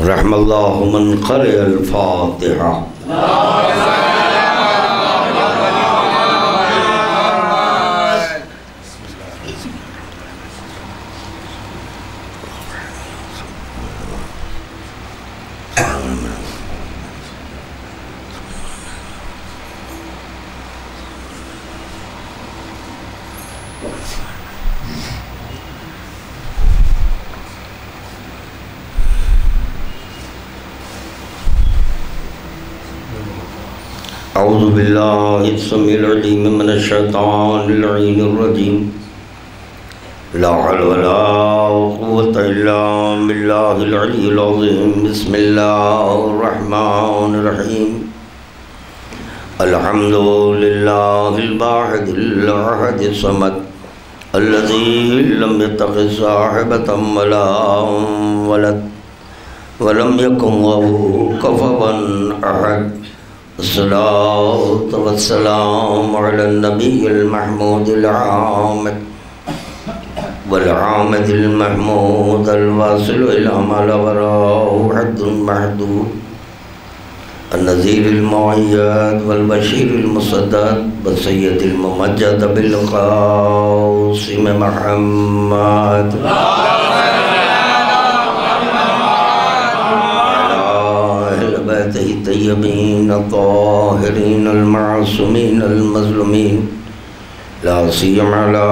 رحم اللہ من قرئ الفاتحہ. اعوذ باللہ السمیع العلیم من الشیطان اللعین الرجیم. لا حول ولا قوة الا باللہ العلی العظیم. بسم اللہ الرحمن الرحیم. الحمد للہ الواحد الاحد الصمد الذی لم يتخذ صاحبة ولا ولد ولم يكن له كفوا احد. الصلاة والسلام على النبي المحمود العامد والعامد المحمود الواصل إلى ما لا وراءه حد محدود النذير المؤيد والبشير المصدد والسيد الممجد بالقاسم محمد الطيبين الطاهرين المعصومين المظلومين لا سيما على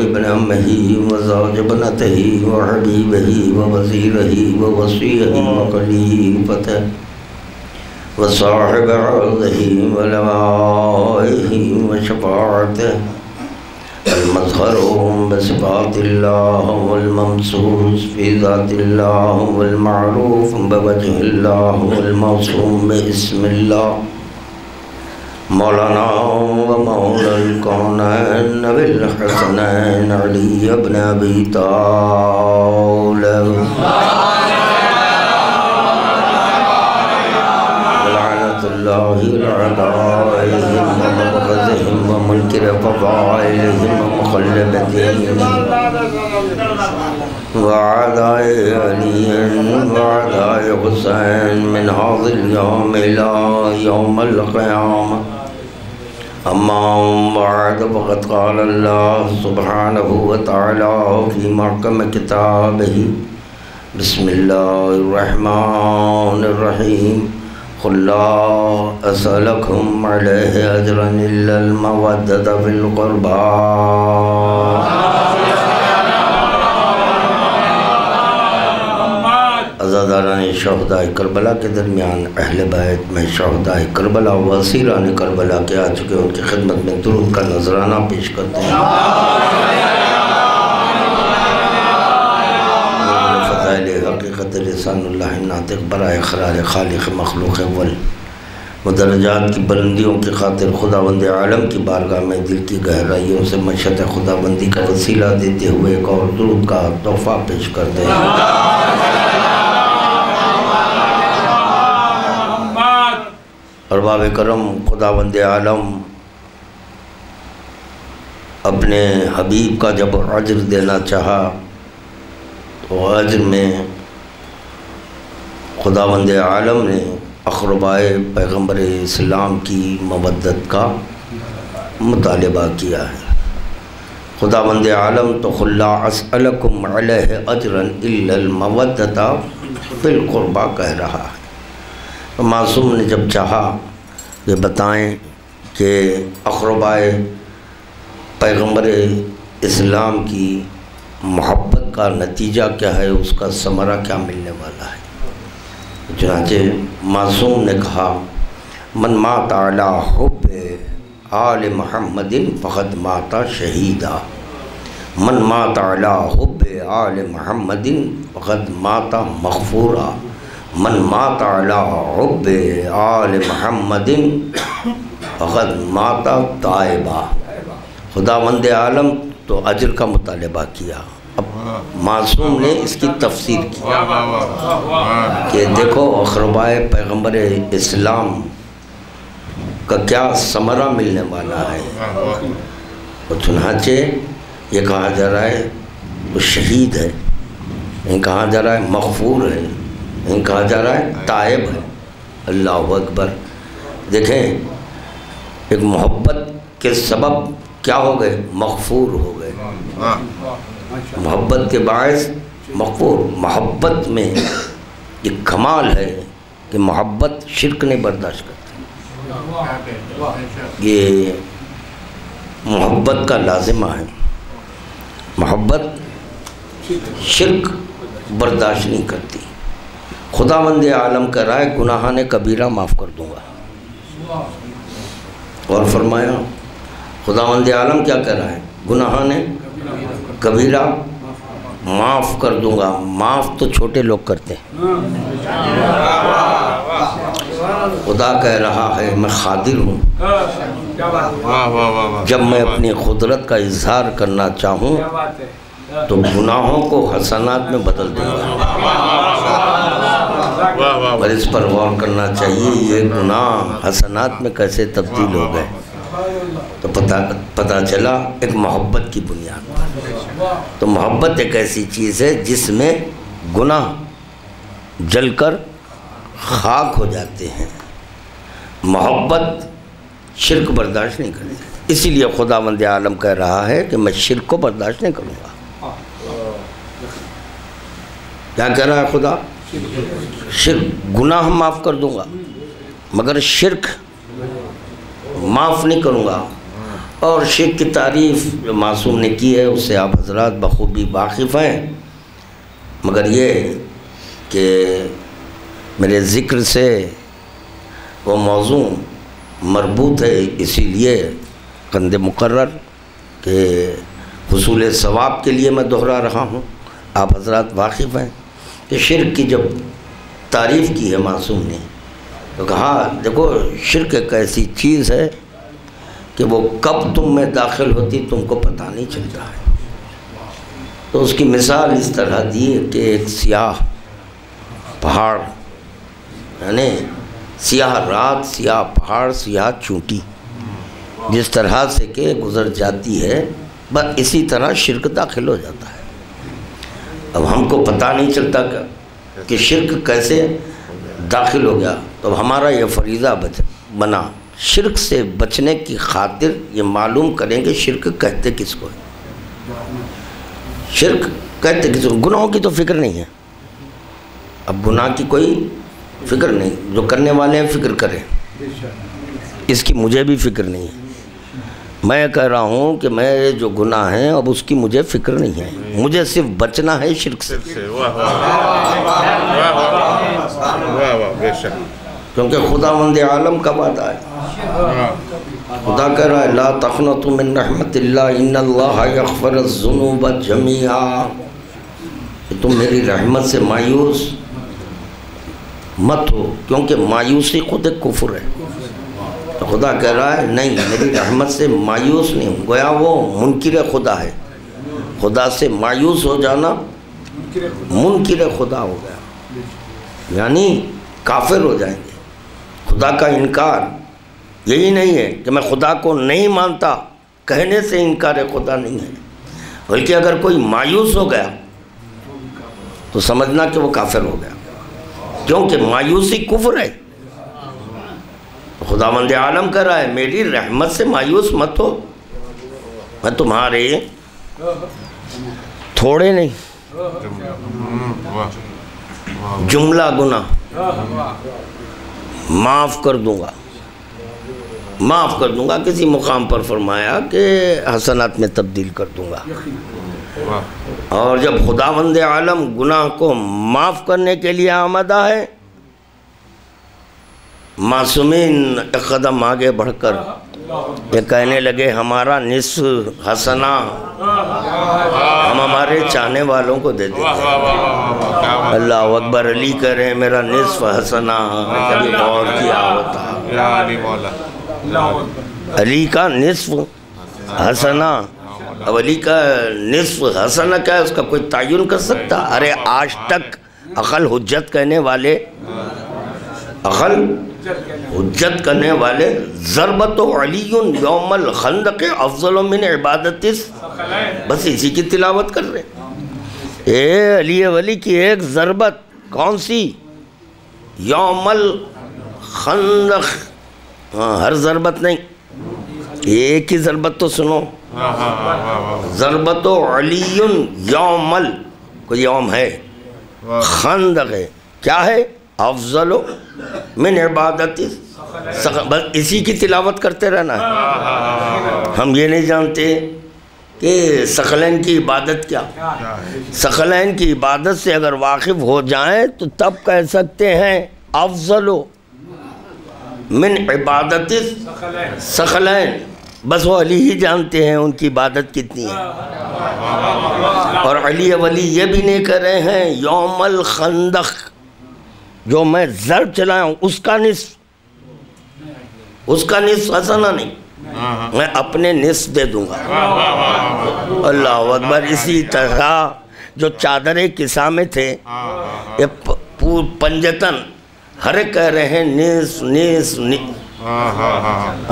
ابن أمه وزوج ابنته وحبيبه ووزيره ووصيه وخليفته وصاحب عرضه ولوائه وشفاعته المظهر بصفات الله والممسوس في ذات الله والمعروف بوجه الله والموصوم باسم الله مولانا ومولى الكونين بالحسنين علي بن أبي طالب ولعنة الله لأعدائهم ومبغضهم ومنكر فضائلهم ومخلبتهم وأعداء علي وأعداء حسين من هذا اليوم إلى يوم القيامة. أما بعد فقد قال الله سبحانه وتعالى في محكم كتابه بسم الله الرحمن الرحيم. قل لا أسألكم عليه أجرا إلا المودة في القربى عزاداران شہداء کربلا کے درمیان اہل بیت میں شہداء کربلا و اسیران کربلا کے آ چکے ان کی خدمت میں درود کا نذرانہ پیش کرتے ہیں. حقیقت لسان اللہ ناطق برائے اقرار خالق مخلوق اول مدرجات کی بلندیوں کی خاطر خداوند عالم کی بارگاہ میں دل کی گہرائیوں سے مشہد خداوندی کا وسیلہ دیتے ہوئے ایک اور درود کا تحفہ پیش کرتے ہیں. ارباب کرم خداوند عالم اپنے حبیب کا جب اجر دینا چاہا تو اجر میں خداوند عالم نے اقربائے پیغمبر اسلام کی مودت کا مطالبہ کیا ہے. خداوند عالم تو قل لا اسألکم علیہ اجرا الا المودۃ فی القربہ کہہ رہا ہے. معصوم نے جب چاہا کہ بتائیں کہ اقربائے پیغمبر اسلام کی محبت کا نتیجہ کیا ہے, اس کا ثمرہ کیا ملنے والا ہے. چنانچہ معصوم نے کہا من مات علی حب آل محمد فقد مات شہیدا. من مات علی حب آل محمد فقد مات مغفورا. من مات علی حب آل محمد فقد مات تائبا. خداوند عالم تو اجر کا مطالبہ کیا. اب معصوم نے اس کی تفسیر کی کہ دیکھو اقربائے پیغمبر اسلام کا کیا ثمرہ ملنے والا ہے. اور چنانچہ یہ کہا جا رہا ہے وہ شہید ہے, یہ کہا جا رہا ہے مغفور ہے, نہیں کہا جا رہا ہے تائب ہے۔ اللہ اکبر۔ دیکھیں ایک محبت کے سبب کیا ہو گئے؟ مغفور ہو گئے۔ محبت کے باعث مغفور۔ محبت میں یہ کمال ہے کہ محبت شرک نہیں برداشت کرتی، یہ محبت کا لازمہ ہے۔ محبت شرک برداشت نہیں کرتی۔ خداوند عالم کہہ رہا ہے گناہان کبیرہ معاف کر دوں گا۔ اور فرمایا خداوند عالم کیا کہہ رہا ہے؟ گناہان کبیرہ معاف کر دوں گا۔ معاف تو چھوٹے لوگ کرتے ہیں، خدا کہہ رہا ہے میں قادر ہوں، جب میں اپنی قدرت کا اظہار کرنا چاہوں تو گناہوں کو حسنات میں بدل دوں گا۔ اور اس پر غور کرنا چاہیے یہ گناہ حسنات میں کیسے تبدیل ہو گئے، تو پتہ چلا ایک محبت کی بنیاد پر۔ تو محبت ایک ایسی چیز ہے جس میں گناہ جل کر خاک ہو جاتے ہیں۔ محبت شرک برداشت نہیں کرتی، اسی لیے خداوند عالم کہہ رہا ہے کہ میں شرک کو برداشت نہیں کروں گا۔ کیا کہہ رہا ہے خدا؟ شرک، گناہ معاف کر دوں گا مگر شرک معاف نہیں کروں گا۔ اور شرک کی تعریف جو معصوم نے کی ہے اس سے آپ حضرات بخوبی واقف ہیں، مگر یہ کہ میرے ذکر سے وہ موضوع مربوط ہے، اسی لیے قند مقرر کہ حصول ثواب کے لیے میں دہرا رہا ہوں۔ آپ حضرات واقف ہیں کہ شرک کی جب تعریف کی ہے معصوم نے تو کہا دیکھو شرک ایک ایسی چیز ہے کہ وہ کب تم میں داخل ہوتی تم کو پتہ نہیں چلتا ہے۔ تو اس کی مثال اس طرح دی کہ ایک سیاہ پہاڑ، یعنی سیاہ رات، سیاہ پہاڑ، سیاہ چونٹی جس طرح سے کہ گزر جاتی ہے، بس اسی طرح شرک داخل ہو جاتا ہے۔ اب ہم کو پتہ نہیں چلتا کہ شرک کیسے داخل ہو گیا، تو ہمارا یہ فریضہ بنا شرک سے بچنے کی خاطر یہ معلوم کریں کہ شرک کہتے کس کو ہے۔ شرک کہتے کس کو؟ گناہوں کی تو فکر نہیں ہے، اب گناہ کی کوئی فکر نہیں، جو کرنے والے ہیں فکر کریں، اس کی مجھے بھی فکر نہیں ہے۔ میں کہہ رہا ہوں کہ میں جو گناہ ہیں اب اس کی مجھے فکر نہیں ہے، مجھے صرف بچنا ہے شرک سے، کیونکہ خداوند عالم کا وعدہ ہے۔ خدا کہہ رہا ہے لا تقنطوا من رحمت اللہ ان اللہ یغفر الذنوب جميعا، کہ تم میری رحمت سے مایوس مت ہو، کیونکہ مایوسی خود ایک کفر ہے۔ تو خدا کہہ رہا ہے نہیں، میری رحمت سے مایوس نہیں ہوں، گویا وہ منکر خدا ہے۔ خدا سے مایوس ہو جانا منکر خدا ہو گیا، یعنی کافر ہو جائیں گے۔ خدا کا انکار یہی نہیں ہے کہ میں خدا کو نہیں مانتا، کہنے سے انکار خدا نہیں ہے، بلکہ اگر کوئی مایوس ہو گیا تو سمجھنا کہ وہ کافر ہو گیا، کیونکہ مایوسی کفر ہے۔ خداوند عالم کہہ رہا ہے میری رحمت سے مایوس مت ہو، میں تمہارے تھوڑے نہیں جملہ گناہ معاف کر دوں گا، معاف کر دوں گا۔ کسی مقام پر فرمایا کہ حسنات میں تبدیل کر دوں گا۔ اور جب خداوند عالم گناہ کو معاف کرنے کے لیے آمادہ ہے، معصومین ایک قدم آگے بڑھ کر یہ کہنے لگے ہمارا نصف حسنہ ہم ہمارے چاہنے والوں کو دے دیں گے۔ اللہ اکبر۔ علی کہہ رہے ہیں میرا نصف حسنہ، کبھی غور کیا ہوتا علی کا نصف حسنہ؟ اب علی کا نصف حسنہ کیا ہے، اس کا کوئی تعین کر سکتا؟ ارے آج تک عقل حجت کہنے والے، عقل حجت کرنے والے ضربت علی یوم الخندق افضل من عبادت، بس اسی کی تلاوت کر رہے۔ اے علی ولی کی ایک ضربت، کون سی؟ یوم الخندق، ہاں ہر ضربت نہیں، ایک ہی ضربت تو سنو، ضربت علی یوم کوئی یوم ہے، خندق ہے، کیا ہے؟ افضل من عبادت، بس اسی کی تلاوت کرتے رہنا ہے۔ ہم یہ نہیں جانتے کہ ثقلین کی عبادت کیا، ثقلین کی عبادت سے اگر واقف ہو جائیں تو تب کہہ سکتے ہیں افضل من عبادت ثقلین، بس وہ علی ہی جانتے ہیں ان کی عبادت کتنی ہے۔ اور علی ولی یہ بھی نہیں کہہ رہے ہیں یوم الخندق جو میں ضرب چلایا ہوں اس کا نصف، اس کا نصف حسنہ نہیں، میں اپنے نصف دے دوں گا۔ اللہ اکبر۔ اسی طرح جو چادر کسا میں تھے یہ پنجتن ہر ایک کہہ رہے ہیں نصف نصف نصف۔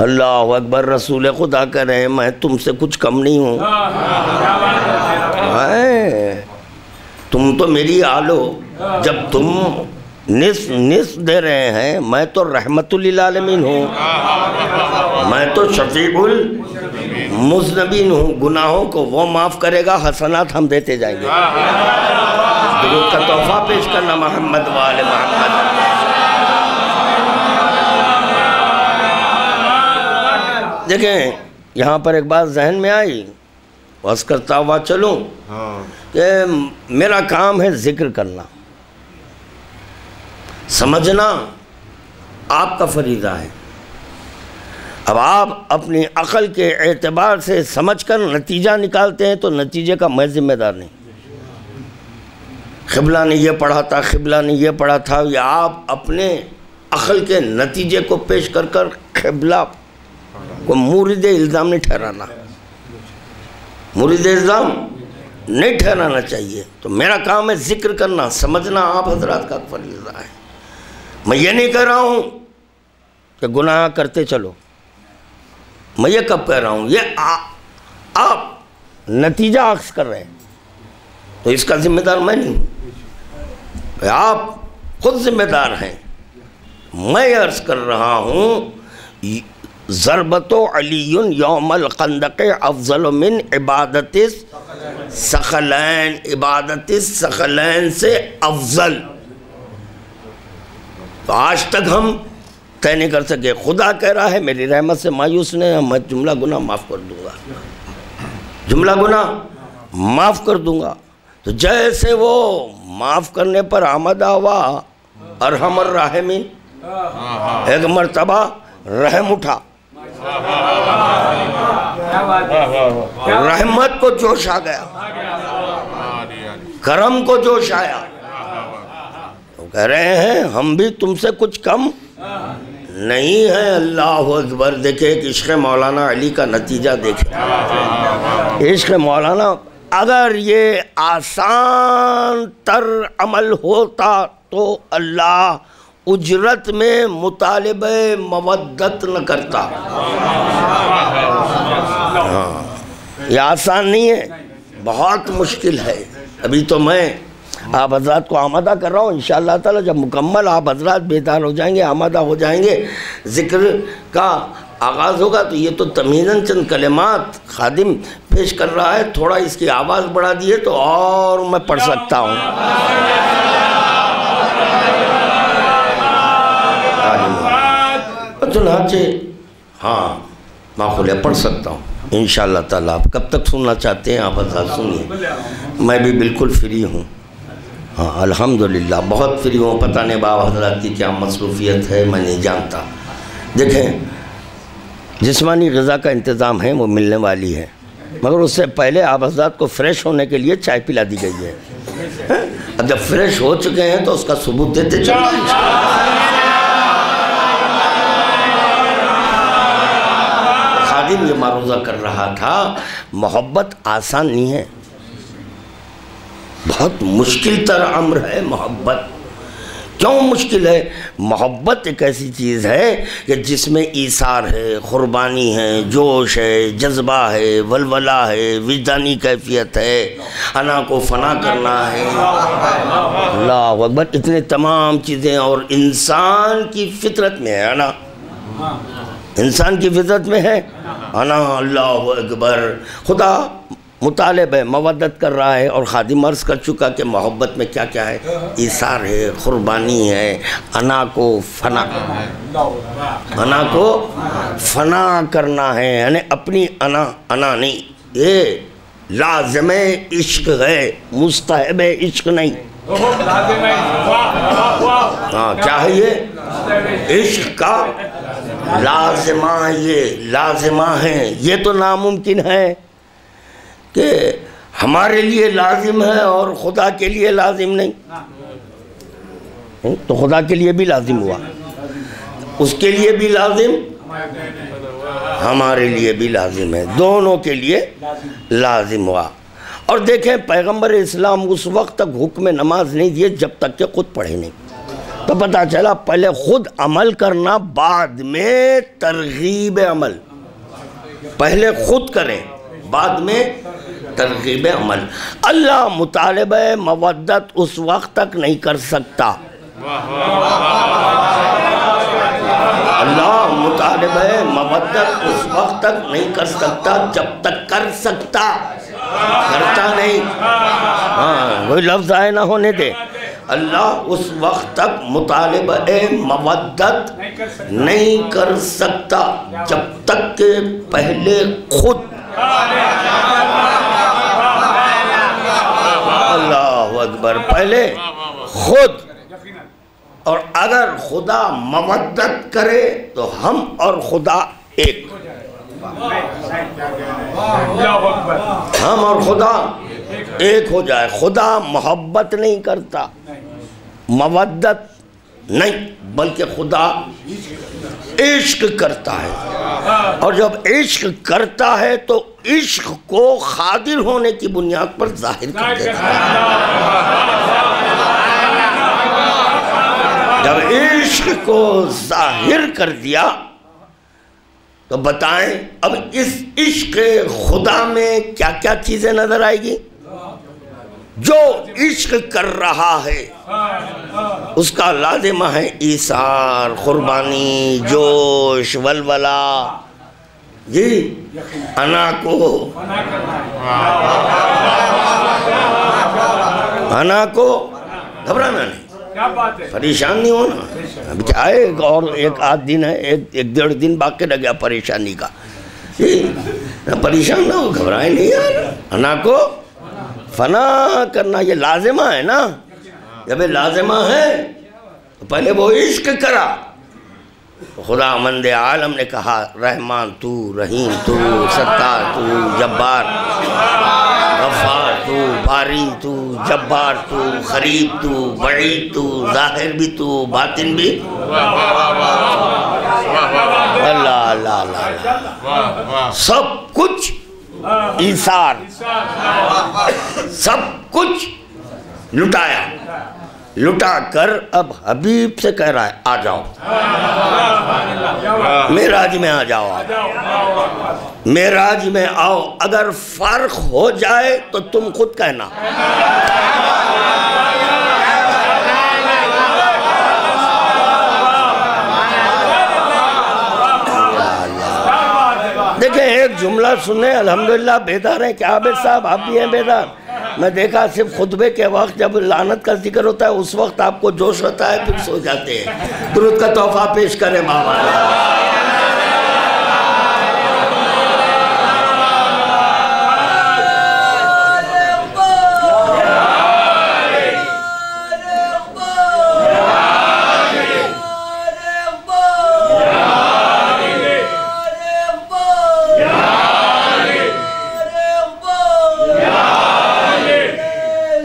اللہ اکبر۔ رسول خدا کہہ رہے ہیں میں تم سے کچھ کم نہیں ہوں، تم تو میری آل ہو، جب تم نصف نصف دے رہے ہیں، میں تو رحمت للعالمین ہوں، میں تو شفیع المذنبین ہوں، گناہوں کو وہ معاف کرے گا، حسنات ہم دیتے جائیں گے۔ درود کا تحفہ پیش کرنا محمد وآل محمد۔ دیکھیں یہاں پر ایک بات ذہن میں آئی، بس کرتا ہوا چلوں کہ میرا کام ہے ذکر کرنا، سمجھنا آپ کا فریضہ ہے۔ اب آپ اپنی عقل کے اعتبار سے سمجھ کر نتیجہ نکالتے ہیں تو نتیجے کا میں ذمہ دار نہیں۔ قبلہ نے یہ پڑھا تھا، قبلہ نے یہ پڑھا تھا، یا آپ اپنے عقل کے نتیجے کو پیش کر کر قبلہ کو مورد الزام نہیں ٹھہرانا، مورد الزام نہیں ٹھہرانا چاہیے۔ تو میرا کام ہے ذکر کرنا، سمجھنا آپ حضرات کا فریضہ ہے۔ میں یہ نہیں کہہ رہا ہوں کہ گناہ کرتے چلو، میں یہ کب کہہ رہا ہوں؟ یہ آپ نتیجہ عکس کر رہے ہیں تو اس کا ذمہ دار میں نہیں ہوں، آپ خود ذمہ دار ہیں۔ میں عرض کر رہا ہوں ضربت علی یوم الخندق افضل من عبادت ثقلین، عبادت ثقلین سے افضل۔ تو آج تک ہم طے نہیں کر سکے، خدا کہہ رہا ہے میری رحمت سے مایوس نہیں، میں جملہ گناہ معاف کر دوں گا، جملہ گناہ معاف کر دوں گا۔ تو جیسے وہ معاف کرنے پر آمدہ ہوا ارحم الراحمین، ایک مرتبہ رحم اٹھا، رحمت کو جوش آ گیا، کرم کو جوش آیا، تو کہہ رہے ہیں ہم بھی تم سے کچھ کم نہیں ہیں۔ اللہ اکبر۔ دیکھیں کہ عشق مولانا علی کا نتیجہ دیکھیں، عشق مولانا اگر یہ آسان تر عمل ہوتا تو اللہ اجرت میں مطالبہ مودت نہ کرتا۔ یہ آسان نہیں ہے، بہت مشکل ہے۔ ابھی تو میں آپ حضرات کو آمادہ کر رہا ہوں، انشاءاللہ تعالی جب مکمل آپ حضرات بیدار ہو جائیں گے، آمادہ ہو جائیں گے، ذکر کا آغاز ہوگا تو یہ تو تمہیداً چند کلمات خادم پیش کر رہا ہے، تھوڑا اس کی آواز بڑھا دیے تو اور میں پڑھ سکتا ہوں۔ چنانچہ ہاں معقول ہے پڑھ سکتا ہوں انشاءاللہ تعالیٰ۔ آپ کب تک سننا چاہتے ہیں آپ حضرات سنیے، میں بھی بالکل فری ہوں، ہاں الحمدللہ بہت فری ہوں۔ پتہ نہیں باب حضرات کی کیا مصروفیت ہے میں نہیں جانتا۔ دیکھیں جسمانی غذا کا انتظام ہے وہ ملنے والی ہے، مگر اس سے پہلے آپ حضرات کو فریش ہونے کے لیے چائے پلا دی گئی ہے۔ اب جب فریش ہو چکے ہیں تو اس کا ثبوت دیتے چلیں۔ خادم یہ معروضہ کر رہا تھا، محبت آسان نہیں ہے، بہت مشکل تر امر ہے محبت۔ کیوں مشکل ہے؟ محبت ایک ایسی چیز ہے کہ جس میں ایثار ہے، قربانی ہے، جوش ہے، جذبہ ہے، ولولہ ہے، وجدانی کیفیت ہے، انا کو فنا کرنا ہے، اللہ اکبر، اتنے تمام چیزیں. اور انسان کی فطرت میں ہے انا، انسان کی فطرت میں ہے انا. اللہ اکبر. خدا مطالب ہے، مودت کر رہا ہے، اور خادم عرض کر چکا کہ محبت میں کیا کیا ہے؟ ایثار ہے، قربانی ہے، انا کو فنا، انا کو فنا کرنا ہے، یعنی اپنی انا نہیں. یہ لازم عشق ہے، مستحب عشق نہیں. ہاں کیا ہے یہ؟ عشق کا لازمہ، یہ لازمہ ہے. یہ تو ناممکن ہے کہ ہمارے لیے لازم ہے اور خدا کے لیے لازم نہیں. تو خدا کے لیے بھی لازم ہوا، اس کے لیے بھی لازم، ہمارے لیے بھی لازم ہے، دونوں کے لیے لازم ہوا. اور دیکھیں پیغمبر اسلام اس وقت تک حکم نماز نہیں دیے جب تک کہ خود پڑھے نہیں. تو پتہ چلا پہلے خود عمل کرنا، بعد میں ترغیب عمل. پہلے خود کریں، بعد میں ترغیب عمل. اللہ مطالبہ مودت اس وقت تک نہیں کر سکتا، اللہ مطالبہ مودت اس وقت تک نہیں کر سکتا جب تک کر سکتا، کرتا نہیں. ہاں کوئی لفظ آئے نہ ہونے دے. اللہ اس وقت تک مطالبہ مودت نہیں کر سکتا جب تک کہ پہلے خود، اللہ اکبر، پہلے خود. اور اگر خدا مودت کرے تو ہم اور خدا ایک، ہم اور خدا ایک ہو جائے. خدا محبت نہیں کرتا، مودت نہیں، بلکہ خدا عشق کرتا ہے. اور جب عشق کرتا ہے تو عشق کو خاطر ہونے کی بنیاد پر ظاہر کر دیتا ہے. جب عشق کو ظاہر کر دیا تو بتائیں اب اس عشق خدا میں کیا کیا چیزیں نظر آئے گی؟ جو عشق کر رہا ہے اس کا لازمہ ہے ایثار، قربانی، جوش، ولولہ. جی انا کو، انا کو گھبرانا نہیں، پریشان نہیں ہونا. اب کیا ہے، اور ایک آدھ دن ہے، ایک ڈیڑھ دن باقی رہ گیا پریشانی کا. پریشان نہ ہو، گھبرائے نہیں یار. انا کو فنا کرنا یہ لازمہ ہے نا. جب یہ لازمہ ہے تو پہلے وہ عشق کرا. خدا مند عالم نے کہا رحمان تو، رحیم تو، ستار تو، جبار، غفار تو، باری تو، جبار تو، قریب تو، بعید تو، ظاہر بھی تو، باطن بھی. اللہ اللہ اللہ، سب کچھ ایثار، سب کچھ لٹایا. لٹا کر اب حبیب سے کہہ رہا ہے آ جاؤ، معراج میں آ جاؤ، معراج میں آؤ. اگر فرق ہو جائے تو تم خود کہنا. دیکھیں ایک جملہ سنیں، الحمدللہ بیدار ہیں. کیا عابد صاحب آپ بھی ہیں بیدار؟ میں دیکھا صرف خطبے کے وقت جب لعنت کا ذکر ہوتا ہے اس وقت آپ کو جوش ہوتا ہے، پھر سو جاتے ہیں. درود کا تحفہ پیش کریں بابا.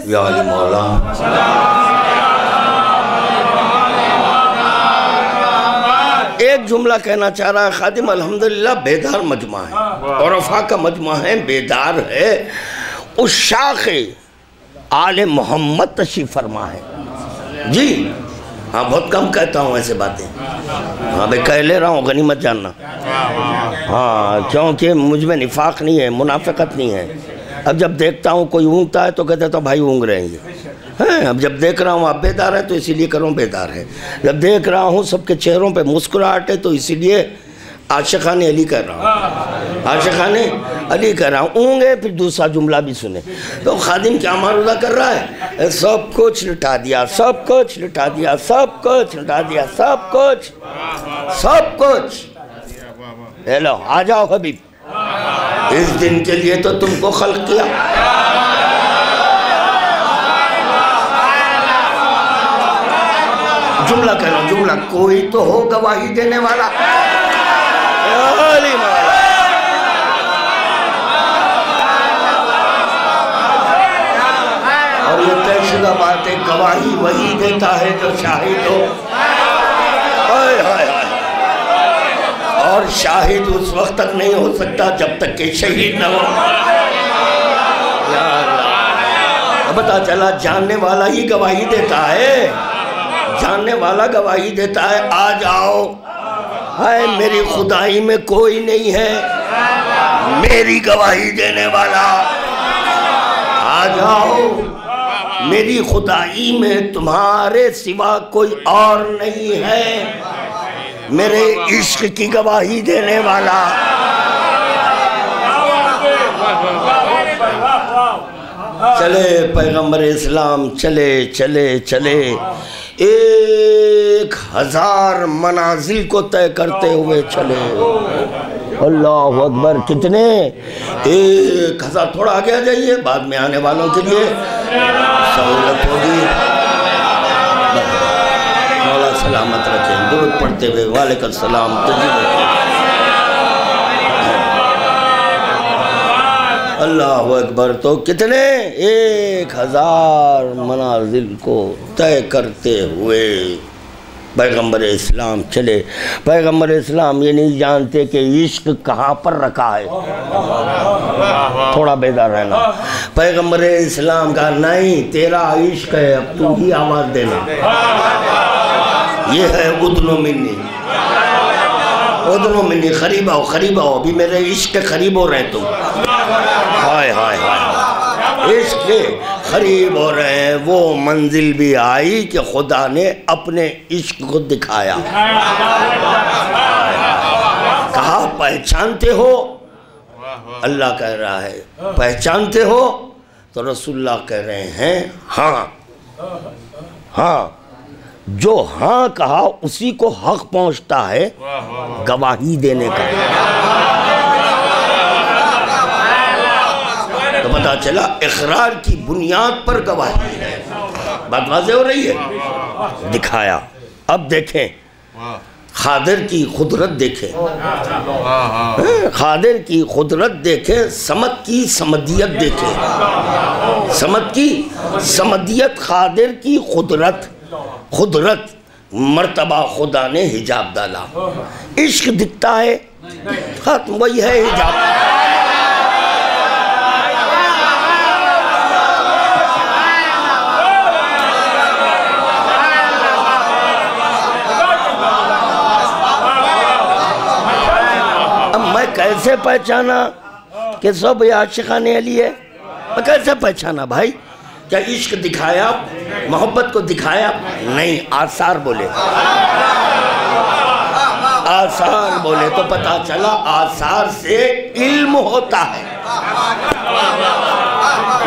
یا علی مولا. ایک جملہ کہنا چاہ رہا ہے خادم، الحمدللہ بیدار مجمع ہے، عرفاء کا مجمع ہے، بیدار ہے. اس شاخ آل محمد تشریف فرما ہے. جی ہاں بہت کم کہتا ہوں ایسے باتیں، ہاں بھائی کہہ لے رہا ہوں، غنیمت جاننا، ہاں کیونکہ مجھ میں نفاق نہیں ہے، منافقت نہیں ہے۔ اب جب دیکھتا ہوں کوئی اونگتا ہے تو کہتا تو بھائی اونگ رہے ہیں، اب جب دیکھ رہا ہوں آپ بیدار ہیں تو اسی لیے کروں بیدار ہے، جب دیکھ رہا ہوں سب کے چہروں پہ مسکراہٹ ہے تو اسی لیے عاشقان علی کہہ رہا ہوں، عاشقان علی کہہ رہا ہوں، اونگے پھر دوسرا جملہ بھی سنے۔ تو خادم کیا معروضہ کر رہا ہے؟ سب کچھ لٹا دیا، سب کچھ لٹا دیا، سب کچھ لٹا دیا، سب کچھ، سب کچھ۔ اے لو آ جاؤ حبیب، اس دن کے لیے تو تم کو خلق کیا۔ جملہ کہہ رہا ہوں، جملہ، کوئی تو ہو گواہی دینے والا۔ اور یہ طے شدہ بات ہے، گواہی وہی دیتا ہے جو شاہد ہو، اور شاہد اس وقت تک نہیں ہو سکتا جب تک کہ شہید نہ ہو۔ پتہ چلا جاننے والا ہی گواہی دیتا ہے، جاننے والا گواہی دیتا ہے۔ آ جاؤ، ہائے میری خدائی میں کوئی نہیں ہے میری گواہی دینے والا، آ جاؤ میری خدائی میں تمہارے سوا کوئی اور نہیں ہے میرے عشق کی گواہی دینے والا۔ چلے پیغمبر اسلام، چلے چلے چلے 1000 منازل کو طے کرتے ہوئے چلے۔ اللہ اکبر، کتنے؟ 1000، تھوڑا آگے آ جائیے، بعد میں آنے والوں کے لیے سہولت ہوگی۔ مولا سلامت رکھیں، درود پڑھتے ہوئے وعلیکم السلام۔ اللہ اکبر، تو کتنے؟ 1000 منازل کو طے کرتے ہوئے پیغمبر اسلام چلے۔ پیغمبر اسلام یہ نہیں جانتے کہ عشق کہاں پر رکھا ہے، تھوڑا بیدار رہنا۔ پیغمبر اسلام کہا نہیں، تیرا عشق ہے، اب تو ہی آواز دینا۔ یہ ہے ادنو منی، ادنو منی، قریب آؤ، قریب آؤ، ابھی میرے عشق کے قریب ہو رہے تم۔ ہائے ہائے ہائے، عشق کے قریب ہو رہے ہیں۔ وہ منزل بھی آئی کہ خدا نے اپنے عشق کو دکھایا۔ کہا پہچانتے ہو؟ اللہ کہہ رہا ہے پہچانتے ہو؟ تو رسول اللہ کہہ رہے ہیں ہاں ہاں۔ جو ہاں کہا اسی کو حق پہنچتا ہے گواہی دینے کا۔ تو پتہ چلا اقرار کی بنیاد پر گواہی ہے۔ بات واضح ہو رہی ہے؟ دکھایا۔ اب دیکھیں خاضر کی قدرت دیکھیں، خاضر کی قدرت دیکھیں، سمد کی سمدیت دیکھیں، سمد کی سمدیت، خاضر کی قدرت، قدرت مرتبہ خدا نے حجاب ڈالا۔ عشق دکھتا ہے ختم، وہی ہے حجاب۔ اب میں کیسے پہچانا کہ سب عاشقان علی ہے؟ میں کیسے پہچانا بھائی؟ کیا عشق دکھایا، محبت کو دکھایا؟ نہیں، آثار بولے، آثار بولے تو پتہ چلا آثار سے علم ہوتا ہے۔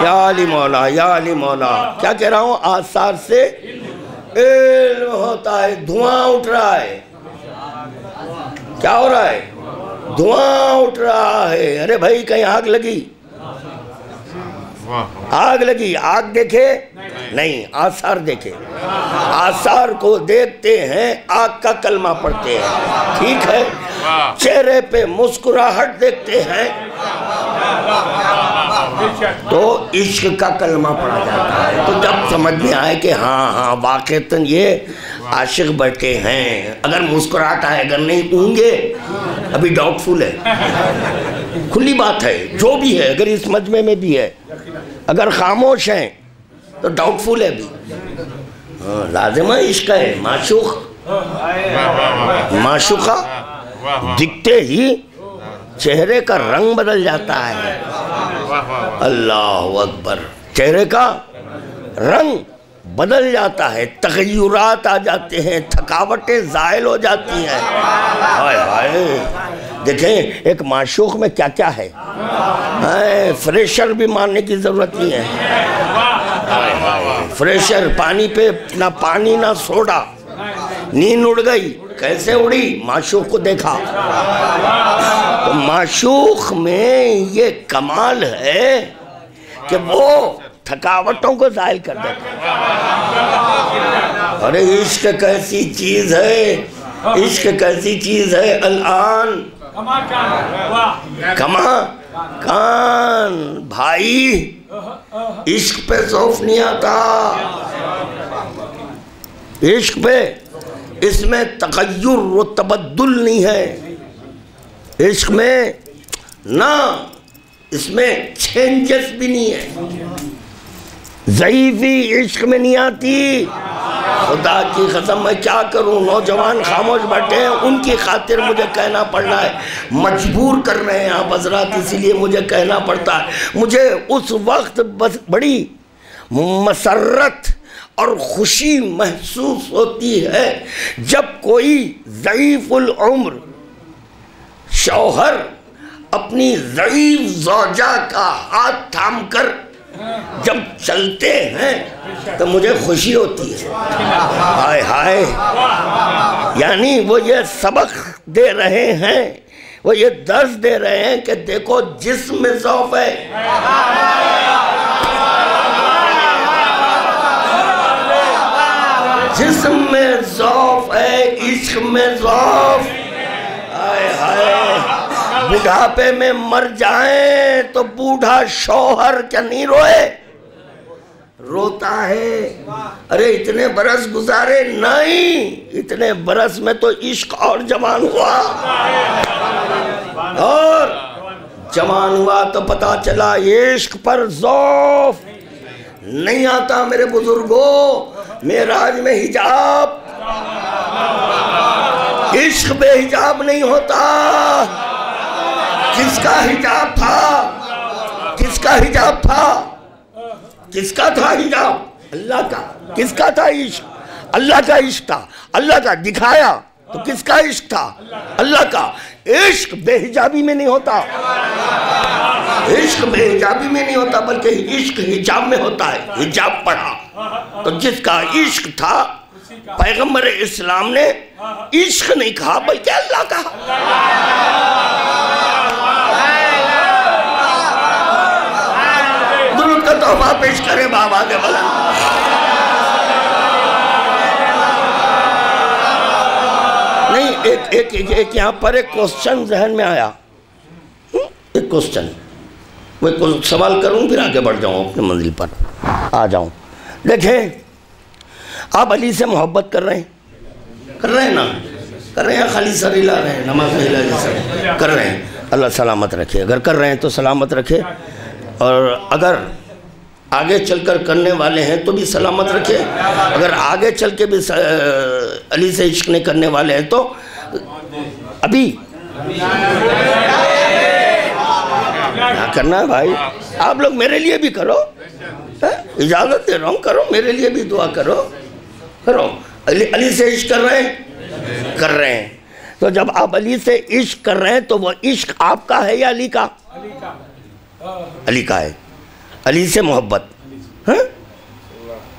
یا علی مولا، یا علی مولا، کیا کہہ رہا ہوں؟ آثار سے علم ہوتا ہے۔ دھواں اٹھ رہا ہے، کیا ہو رہا ہے؟ دھواں اٹھ رہا ہے۔ ارے بھائی کہیں آگ لگی؟ آگ لگی، آگ دیکھے نہیں، آثار دیکھے۔ آثار کو دیکھتے ہیں، آگ کا کلمہ پڑھتے ہیں، ٹھیک ہے؟ چہرے پہ مسکراہٹ دیکھتے ہیں تو عشق کا کلمہ پڑھا جاتا ہے۔ تو جب سمجھ میں آئے کہ ہاں ہاں واقعتاً یہ عاشق بیٹھے ہیں، اگر مسکراہٹ آئے، اگر نہیں ہوں گے ابھی ڈاؤٹ فل ہے، کھلی بات ہے، جو بھی ہے، اگر اس مجمع میں بھی ہے، اگر خاموش ہیں تو ڈاؤٹ فل ہے بھی، لازمہ عشق ہے. معشوق معشوقہ دکھتے ہی چہرے کا رنگ بدل جاتا ہے. اللہ اکبر. چہرے کا رنگ بدل جاتا ہے, تغیرات آ جاتے ہیں, تھکاوٹیں زائل ہو جاتی ہیں. ہائے ہائے. دیکھیں ایک معشوق میں کیا کیا ہے. فریشر بھی ماننے کی ضرورت نہیں ہے. فریشر, پانی پہ نہ پانی نہ سوڈا. نیند اڑ گئی, کیسے اڑی؟ معشوق کو دیکھا. تو معشوق میں یہ کمال ہے کہ وہ تھکاوٹوں کو زائل کر دیتا. ارے عشق کیسی چیز ہے, عشق کیسی چیز ہے. الان کما کان بھائی, عشق پہ ذوف نہیں آتا. عشق پہ اس میں تغیر و تبدل نہیں ہے. عشق میں نہ اس میں چینجز بھی نہیں ہے. ضعیفی عشق میں نہیں آتی. خدا کی قسم میں کیا کروں, نوجوان خاموش بیٹھے ہیں, ان کی خاطر مجھے کہنا پڑنا ہے. مجبور کر رہے ہیں آپ حضرات, اسی لیے مجھے کہنا پڑتا ہے. مجھے اس وقت بڑی مسرت اور خوشی محسوس ہوتی ہے جب کوئی ضعیف العمر شوہر اپنی ضعیف زوجہ کا ہاتھ تھام کر جب چلتے ہیں تو مجھے خوشی ہوتی ہے. ہائے ہائے. یعنی وہ یہ سبق دے رہے ہیں, وہ یہ درس دے رہے ہیں کہ دیکھو جسم میں ضعف ہے, جسم میں ضعف ہے, عشق میں ضعف. ہائے ہائے. بڑھاپے میں مر جائیں تو بوڑھا شوہر کیا نہیں روئے؟ روتا ہے. ارے اتنے برس گزارے, نہیں, اتنے برس میں تو عشق اور جوان ہوا, اور جوان ہوا تو پتا چلا عشق پر ذوف نہیں آتا. میرے بزرگوں, معراج میں حجاب, عشق بے حجاب نہیں ہوتا. کس کا حجاب تھا؟ کس کا حجاب تھا؟ کس کا تھا حجاب؟ اللہ کا. کس کا تھا عشق؟ اللہ کا عشق تھا. اللہ کا دکھایا تو کس کا عشق تھا؟ اللہ کا. عشق بے حجابی میں نہیں ہوتا. عشق بے حجابی میں نہیں ہوتا, بلکہ عشق حجاب میں ہوتا ہے. حجاب پڑھا تو جس کا عشق تھا, پیغمبر اسلام نے عشق نہیں کہا بلکہ اللہ کہا. درود کا تحفہ پیش کرے بابا کے بلند. نہیں, ایک یہاں پر ایک کوسچن ذہن میں آیا. ایک کوسچن, وہ ایک سوال کروں پھر آگے بڑھ جاؤں, اپنے منزل پر آ جاؤں. دیکھیں, آپ علی سے محبت کر رہے ہیں, کر رہے ہیں نا, کر رہے ہیں, خالی سر ہلا رہے ہیں, نماز میں ہلا جیسے کر رہے ہیں. اللہ سلامت رکھے. اگر کر رہے ہیں تو سلامت رکھے, اور اگر آگے چل کر کرنے والے ہیں تو بھی سلامت رکھے. اگر آگے چل کے بھی علی سے عشق نہیں کرنے والے ہیں تو ابھی کیا کرنا ہے بھائی. آپ لوگ میرے لیے بھی کرو, اجازت دے رہا ہوں, کرو, میرے لیے بھی دعا کرو, کرو. علی سے عشق کر رہے ہیں, کر رہے ہیں. تو جب آپ علی سے عشق کر رہے ہیں تو وہ عشق آپ کا ہے یا علی کا؟ علی کا ہے. علی سے محبت,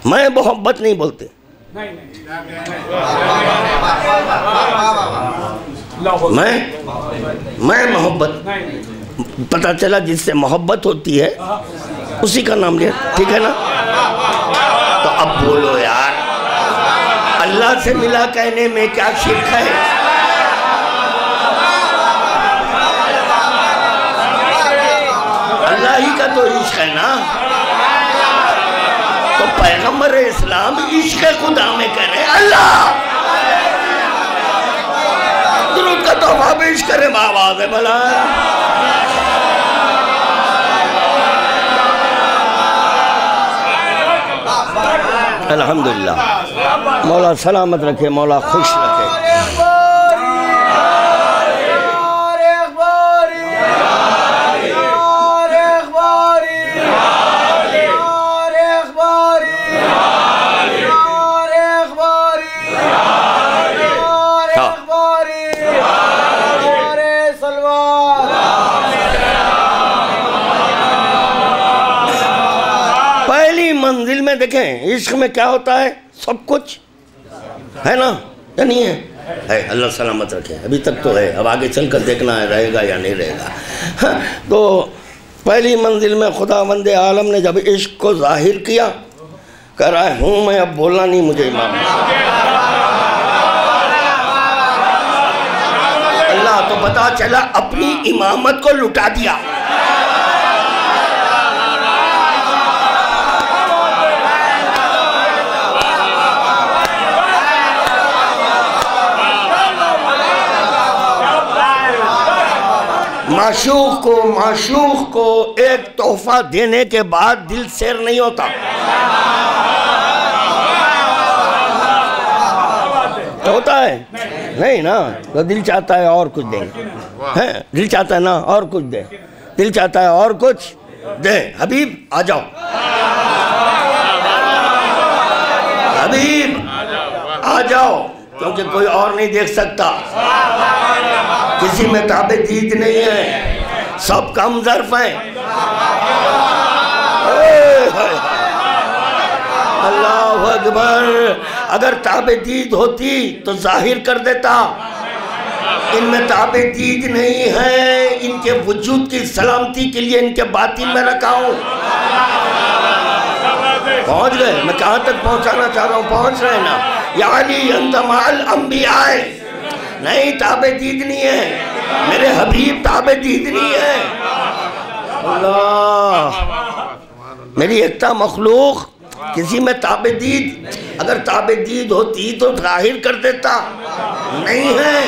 میں محبت نہیں بولتے, میں محبت. پتہ چلا جس سے محبت ہوتی ہے اسی کا نام لیا, ٹھیک ہے نا. تو اب بولو یار, اللہ سے ملا کہنے میں کیا شرک ہے؟ اللہ ہی کا تو عشق ہے نا. تو پیغمبر اسلام عشق خدا میں کرے اللہ. درود کا تحفہ پیش کرے بآواز بلند. الحمدللہ. مولا سلامت رکھے، مولا خوش رکھے۔ پہلی منزل میں دیکھیں عشق میں کیا ہوتا ہے، سب کچھ ہے نا یا نہیں ہے؟ اللہ سلامت رکھے، ابھی تک تو ہے، اب آگے چل کر دیکھنا ہے رہے گا یا نہیں رہے گا۔ تو پہلی منزل میں خداوند عالم نے جب عشق کو ظاہر کیا، کہہ رہا ہے ہوں میں، اب بولنا نہیں مجھے امام۔ اللہ تو پتا چلا اپنی امامت کو لٹا دیا۔ معشوق کو ایک تحفہ دینے کے بعد دل سیر نہیں ہوتا، ہوتا ہے نہیں نا؟ تو دل چاہتا ہے اور کچھ دیں، دل چاہتا ہے نا اور کچھ دیں، دل چاہتا ہے اور کچھ دیں۔ حبیب آ جاؤ، حبیب آ جاؤ، کیونکہ کوئی اور نہیں دیکھ سکتا، کسی میں تاب دید نہیں ہے، سب کم ظرف ہیں۔ اللہ اکبر، اگر تاب دید ہوتی تو ظاہر کر دیتا، ان میں تاب دید نہیں ہے، ان کے وجود کی سلامتی کے لیے ان کے باطن میں رکھا ہوں۔ پہنچ گئے؟ میں کہاں تک پہنچانا چاہ رہا ہوں؟ پہنچ رہے نا؟ یا علی انت مع الانبیاء، نہیں تاب دید نہیں ہے، میرے حبیب تاب دید نہیں ہے۔ اللہ، میری ایکتا مخلوق کسی میں تاب دید، اگر تاب دید ہوتی تو ظاہر کر دیتا، نہیں ہے،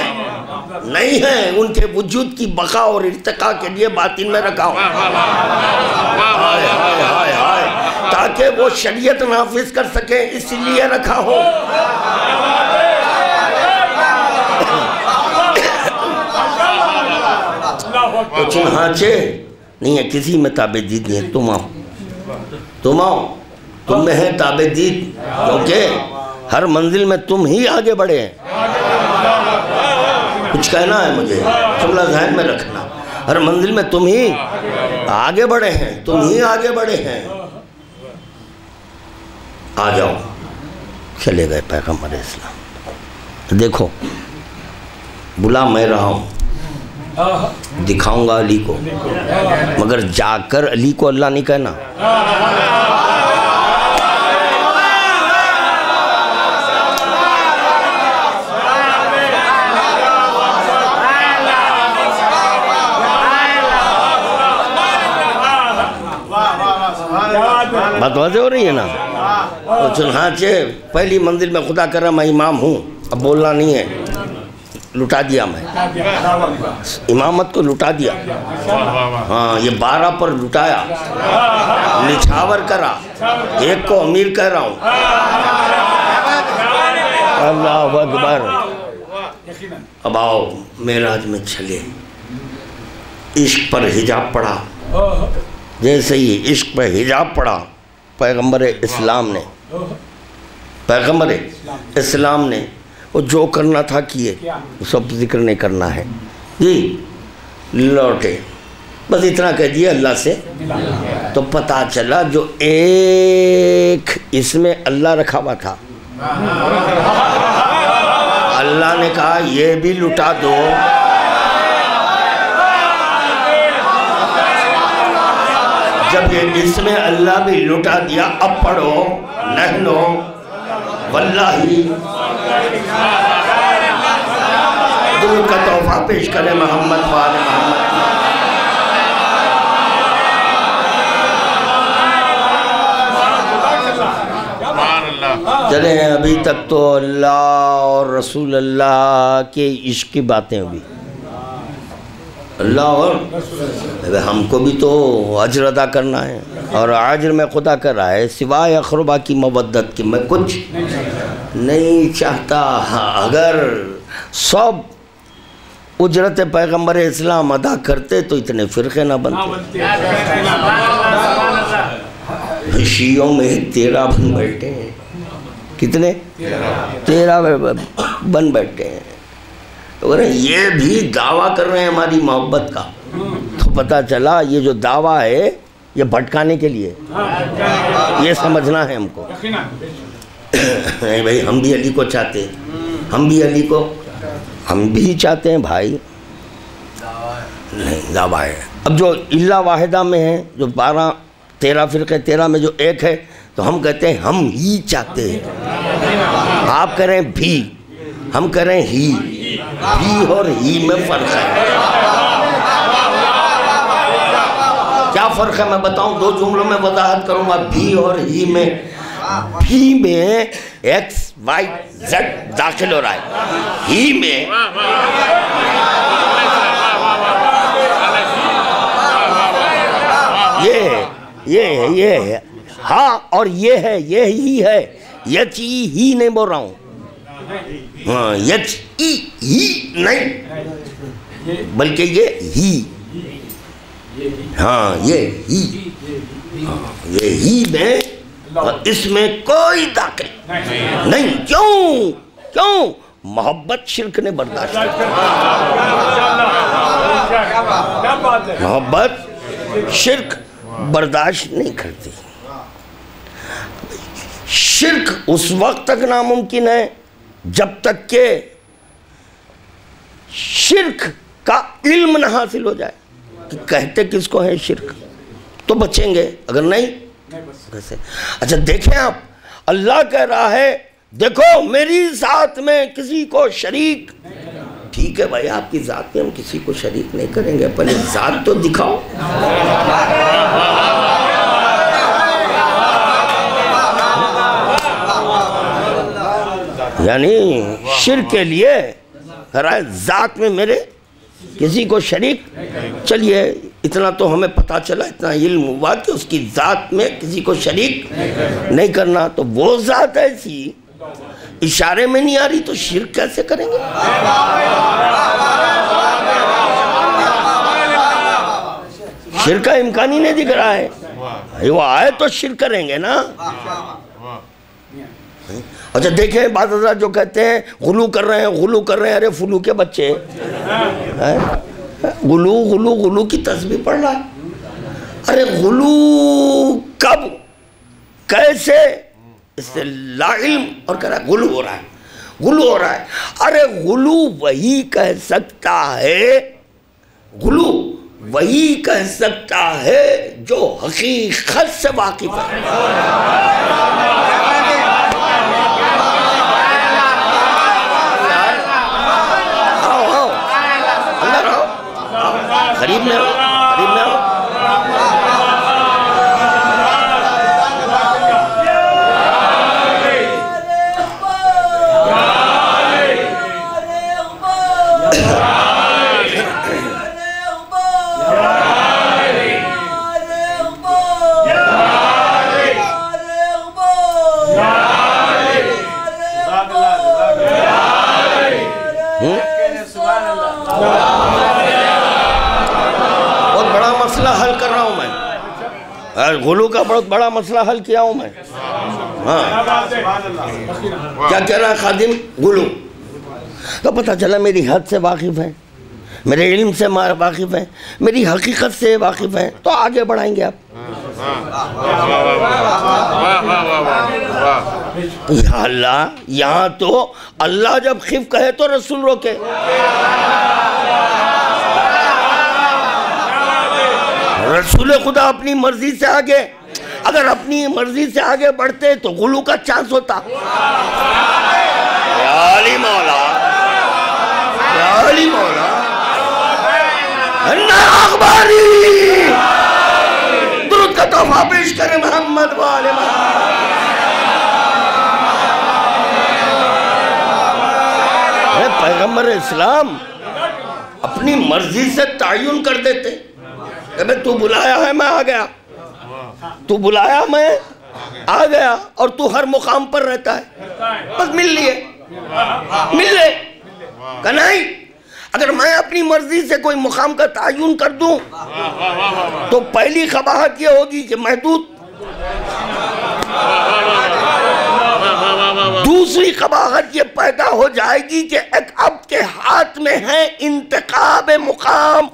نہیں ہے، ان کے وجود کی بقا اور ارتقاء کے لیے باطن میں رکھا ہوں، ہائے ہائے ہائے ہائے، تاکہ وہ شریعت نافذ کر سکیں، اس لیے رکھا ہوں۔ تو چنہانچہ نہیں ہے، کسی میں تاب دید نہیں ہے، تم آؤ، تم آؤ، تم میں ہے تاب دید، کیونکہ ہر منزل میں تم ہی آگے بڑھے ہیں۔ کچھ کہنا ہے مجھے، جملہ ذہن میں رکھنا، ہر منزل میں تم ہی آگے بڑھے ہیں، تم ہی آگے بڑھے ہیں۔ آ جاؤ، چلے گئے پیغمبر اسلام۔ دیکھو بلا میں رہا ہوں، دکھاؤں گا علی کو، مگر جا کر علی کو اللہ نہیں کہنا۔ بات واضح ہو رہی ہے نا؟ تو چنانچہ پہلی منزل میں خدا کر رہا میں امام ہوں، اب بولنا نہیں ہے، لٹا دیا میں امامت کو، لٹا دیا، ہاں یہ 12 پر لٹایا، نچھاور کرا، ایک کو امیر کہہ رہا ہوں۔ اللہ اکبر۔ اب آؤ معراج میں چلے، عشق پر حجاب پڑا، جیسے ہی عشق پر حجاب پڑا پیغمبر اسلام نے، پیغمبر اسلام نے وہ جو کرنا تھا کیے، سب ذکر نہیں کرنا ہے جی، لوٹے بس اتنا کہہ دیا اللہ سے، تو پتا چلا جو ایک اس میں اللہ رکھا ہوا تھا، اللہ نے کہا یہ بھی لٹا دو، جب یہ اس میں اللہ بھی لٹا دیا، اب پڑھو نحنو واللہ، دل کا تحفہ پیش کرے محمد وآل محمد۔ چلیں ابھی تک تو اللہ اور رسول اللہ کے عشق کی باتیں ہوئی، اللہ اور ہم کو بھی تو اجر ادا کرنا ہے، اور اجر میں خدا کر رہا ہے سوائے اقربا کی مودت کی میں کچھ نہیں چاہتا۔ اگر سب اجرت پیغمبر اسلام ادا کرتے تو اتنے فرقے نہ بنتے۔ شیعوں میں 13 بن بیٹھے ہیں، کتنے؟ 13 بن بیٹھے ہیں۔ تو یہ بھی دعویٰ کر رہے ہیں ہماری محبت کا، تو پتہ چلا یہ جو دعویٰ ہے یہ بھٹکانے کے لیے، یہ سمجھنا ہے ہم کو۔ نہیں بھائی، ہم بھی علی کو چاہتے ہیں، ہم بھی علی کو ہم بھی چاہتے ہیں بھائی، نہیں دعویٰ ہے۔ اب جو اللہ واحدہ میں ہے، جو 13 فرقے 13 میں جو ایک ہے، تو ہم کہتے ہیں ہم ہی چاہتے ہیں۔ آپ کریں بھی، ہم کریں ہی، بھی اور ہی میں فرق ہے۔ کیا فرق ہے میں بتاؤں، 2 جملوں میں وضاحت کروں گا۔ بھی اور ہی میں، بھی میں ایکس وائی زیڈ داخل ہو رہا ہے، ہی میں یہ ہے، ہاں اور یہ ہے، یہ ہی ہے، یچ ہی نہیں بول رہا ہوں، ہاں یچ ہی نہیں بلکہ یہ ہی، ہاں یہ ہی میں، اور اس میں کوئی داخل نہیں۔ کیوں؟ محبت شرک نے برداشت کی، محبت شرک برداشت نہیں کرتی۔ شرک اس وقت تک ناممکن ہے جب تک کہ شرک کا علم نہ حاصل ہو جائے کہ کہتے کس کو ہے شرک، تو بچیں گے، اگر نہیں کیسے؟ اچھا دیکھیں آپ، اللہ کہہ رہا ہے دیکھو میری ذات میں کسی کو شریک، ٹھیک ہے بھائی آپ کی ذات میں ہم کسی کو شریک نہیں کریں گے، پہلے ذات تو دکھاؤ۔ یعنی شرک کے لیے ذات میں میرے کسی کو شریک، چلیے اتنا تو ہمیں پتا چلا، اتنا علم ہوا کہ اس کی ذات میں کسی کو شریک نہیں کرنا، تو وہ ذات ایسی اشارے میں نہیں آ رہی تو شرک کیسے کریں گے؟ شرک کا امکان ہی نہیں دکھ رہا ہے، وہ آئے تو شرک کریں گے نا۔ اچھا دیکھیں بعض حضرات جو کہتے ہیں غلو کر رہے ہیں، ارے فلو کے بچے، غلو کی تسبیح پڑھ رہا ہے، ارے غلو کب کیسے، اس سے لا علم، اور کہہ رہا ہے غلو ہو رہا ہے، ارے غلو وہی کہہ سکتا ہے جو حقیقت سے واقف ہے۔ قریب میں ہو۔ غلو کا بہت بڑا مسئلہ حل کیا ہوں میں۔ ہاں کیا کہہ رہا ہے خادم؟ غلو تو پتہ چلا میری حد سے واقف ہے، میرے علم سے واقف ہے، میری حقیقت سے واقف ہے، تو آگے بڑھائیں گے آپ۔ یا اللہ، یہاں تو اللہ جب خف کہے تو رسول روکے۔ رسول خدا اپنی مرضی سے آگے، اگر اپنی مرضی سے آگے بڑھتے تو غلو کا چانس ہوتا۔ یا علی مولا، یا علی مولا، انہا اخباری درود کا تحفہ پیش کریں محمد والے محمد۔ پیغمبر اسلام اپنی مرضی سے تعین کر دیتے کہ میں تو بلایا ہے میں آ گیا، تو بلایا میں آ گیا، اور تو ہر مقام پر رہتا ہے، بس مل لیے مل لے کہ نہیں؟ اگر میں اپنی مرضی سے کوئی مقام کا تعین کر دوں تو پہلی قباحت یہ ہوگی کہ محدود، دوسری قباحت یہ پیدا ہو جائے گی کہ ایک عبد کے ہاتھ میں ہے انتخاب مقام،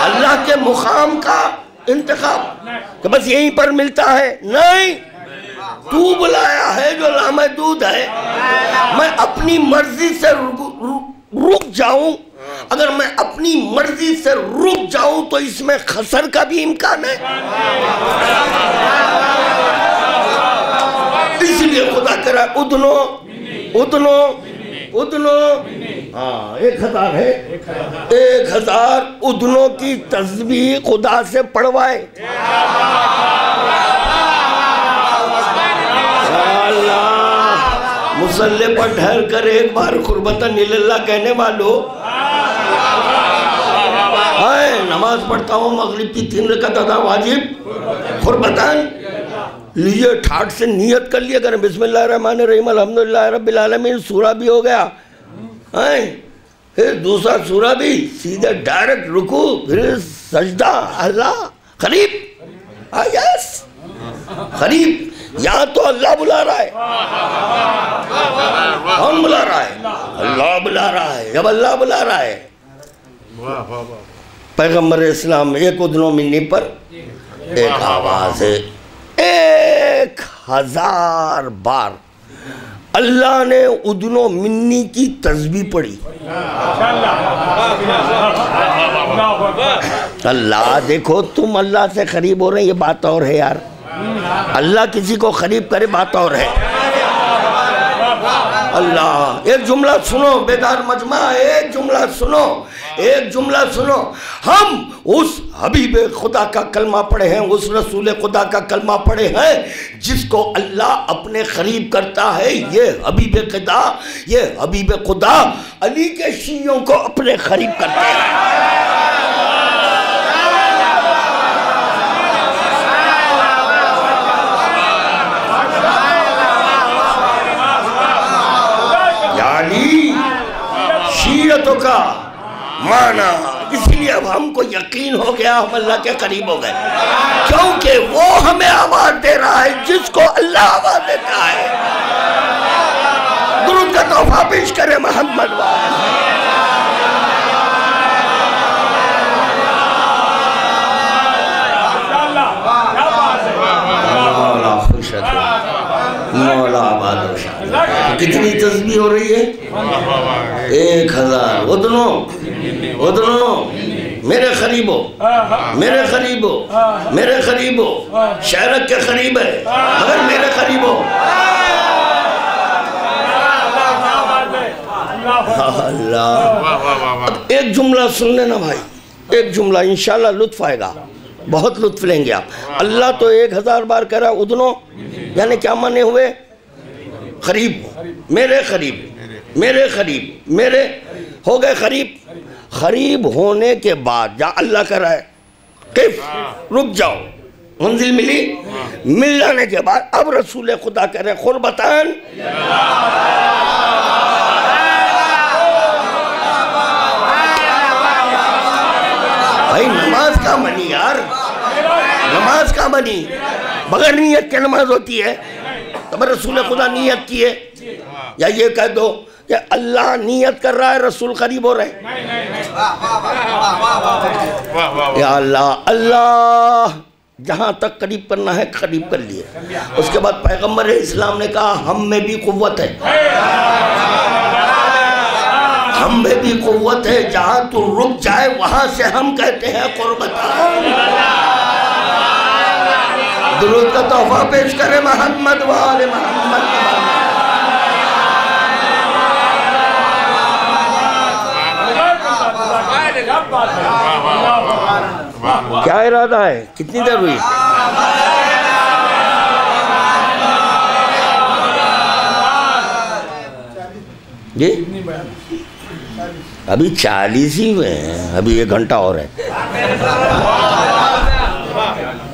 اللہ کے مقام کا انتخاب کہ بس یہیں پر ملتا ہے، نہیں، تو بلایا ہے جو لامحدود ہے، میں اپنی مرضی سے رک جاؤں، اگر میں اپنی مرضی سے رک جاؤں تو اس میں خسر کا بھی امکان ہے، اس لیے خدا کہہ رہا ہے ادنو ادنو ادنو، ہاں 1000 ہے، 1000 ادنوں کی تسبیح خدا سے پڑھوائے، مصلی پر ڈھر کر ایک بار قربتاً اللہ کہنے والوں، نماز پڑھتا ہوں مغرب کی 3 رکعت ادا واجب قربتاً، لیے ٹھاٹ سے نیت کر لیے، کریں بسم اللہ الرحمن الرحیم الحمدللہ رب العالمین، سورہ بھی ہو گیا، پھر دوسرا سورہ بھی، سیدھے ڈائریکٹ رکوع، پھر سجدہ، اللہ قریب، یس قریب، یہاں تو اللہ بلا رہا ہے، کون بلا رہا ہے؟ اللہ بلا رہا ہے، جب اللہ بلا رہا ہے، پیغمبر اسلام ایک ادنو منی پر ایک آواز ہے، 1000 بار اللہ نے ادنو منی کی تسبیح پڑھی، اللہ دیکھو تم اللہ سے قریب ہو رہے ہیں، یہ بات اور ہے یار، اللہ کسی کو قریب کرے بات اور ہے، اللہ ایک جملہ سنو بیدار مجمع، ایک جملہ سنو، ایک جملہ سنو، ہم اس حبیب خدا کا کلمہ پڑھے ہیں، اس رسول خدا کا کلمہ پڑھے ہیں جس کو اللہ اپنے قریب کرتا ہے، یہ حبیب خدا علی کے شیعوں کو اپنے قریب کرتے ہیں، یعنی شیعتوں کا معنی، اس لیے اب ہم کو یقین ہو گیا ہم اللہ کے قریب ہو گئے، کیونکہ وہ ہمیں آواز دے رہا ہے جس کو اللہ آواز دیتا ہے، درود کا تحفہ پیش کرے محمد مولا آباد و شاہ، کتنی تسبیح ہو رہی ہے؟ 1000 ادنو میرے قریب ہو، میرے قریب ہو، میرے قریب ہو، شہرک کے قریب ہے مگر میرے قریب ہو، اللہ، اب ایک جملہ سن لینا بھائی، ایک جملہ انشاءاللہ لطف آئے گا، بہت لطف لیں گے آپ، اللہ تو 1000 بار کہہ رہا ادنو، یعنی کیا معنی ہوئے؟ قریب ہو، میرے قریب، میرے قریب، میرے ہو گئے قریب، قریب ہونے کے بعد جہاں اللہ کہہ رہا ہے کیف رک جاؤ، منزل ملی، مل جانے کے بعد اب رسول خدا کہہ رہے قربتاً، بھائی نماز کا منی یار، نماز کا منی، بغیر نیت کے نماز ہوتی ہے، تب رسول خدا نیت کیے، یا یہ کہہ دو کہ اللہ نیت کر رہا ہے رسول قریب ہو رہے ہیں، یا اللہ جہاں تک قریب کرنا ہے قریب کر لیے، اس کے بعد پیغمبر اسلام نے کہا ہم میں بھی قوت ہے، ہم میں بھی قوت ہے، جہاں تو رک جائے وہاں سے ہم کہتے ہیں قربتاً، درود کا تحفہ پیش کرے محمد و آل محمد، کیا ارادہ ہے؟ کتنی دیر ہوئی؟ جی ابھی 40 ہی ہوئے ہیں، ابھی 1 گھنٹہ اور ہے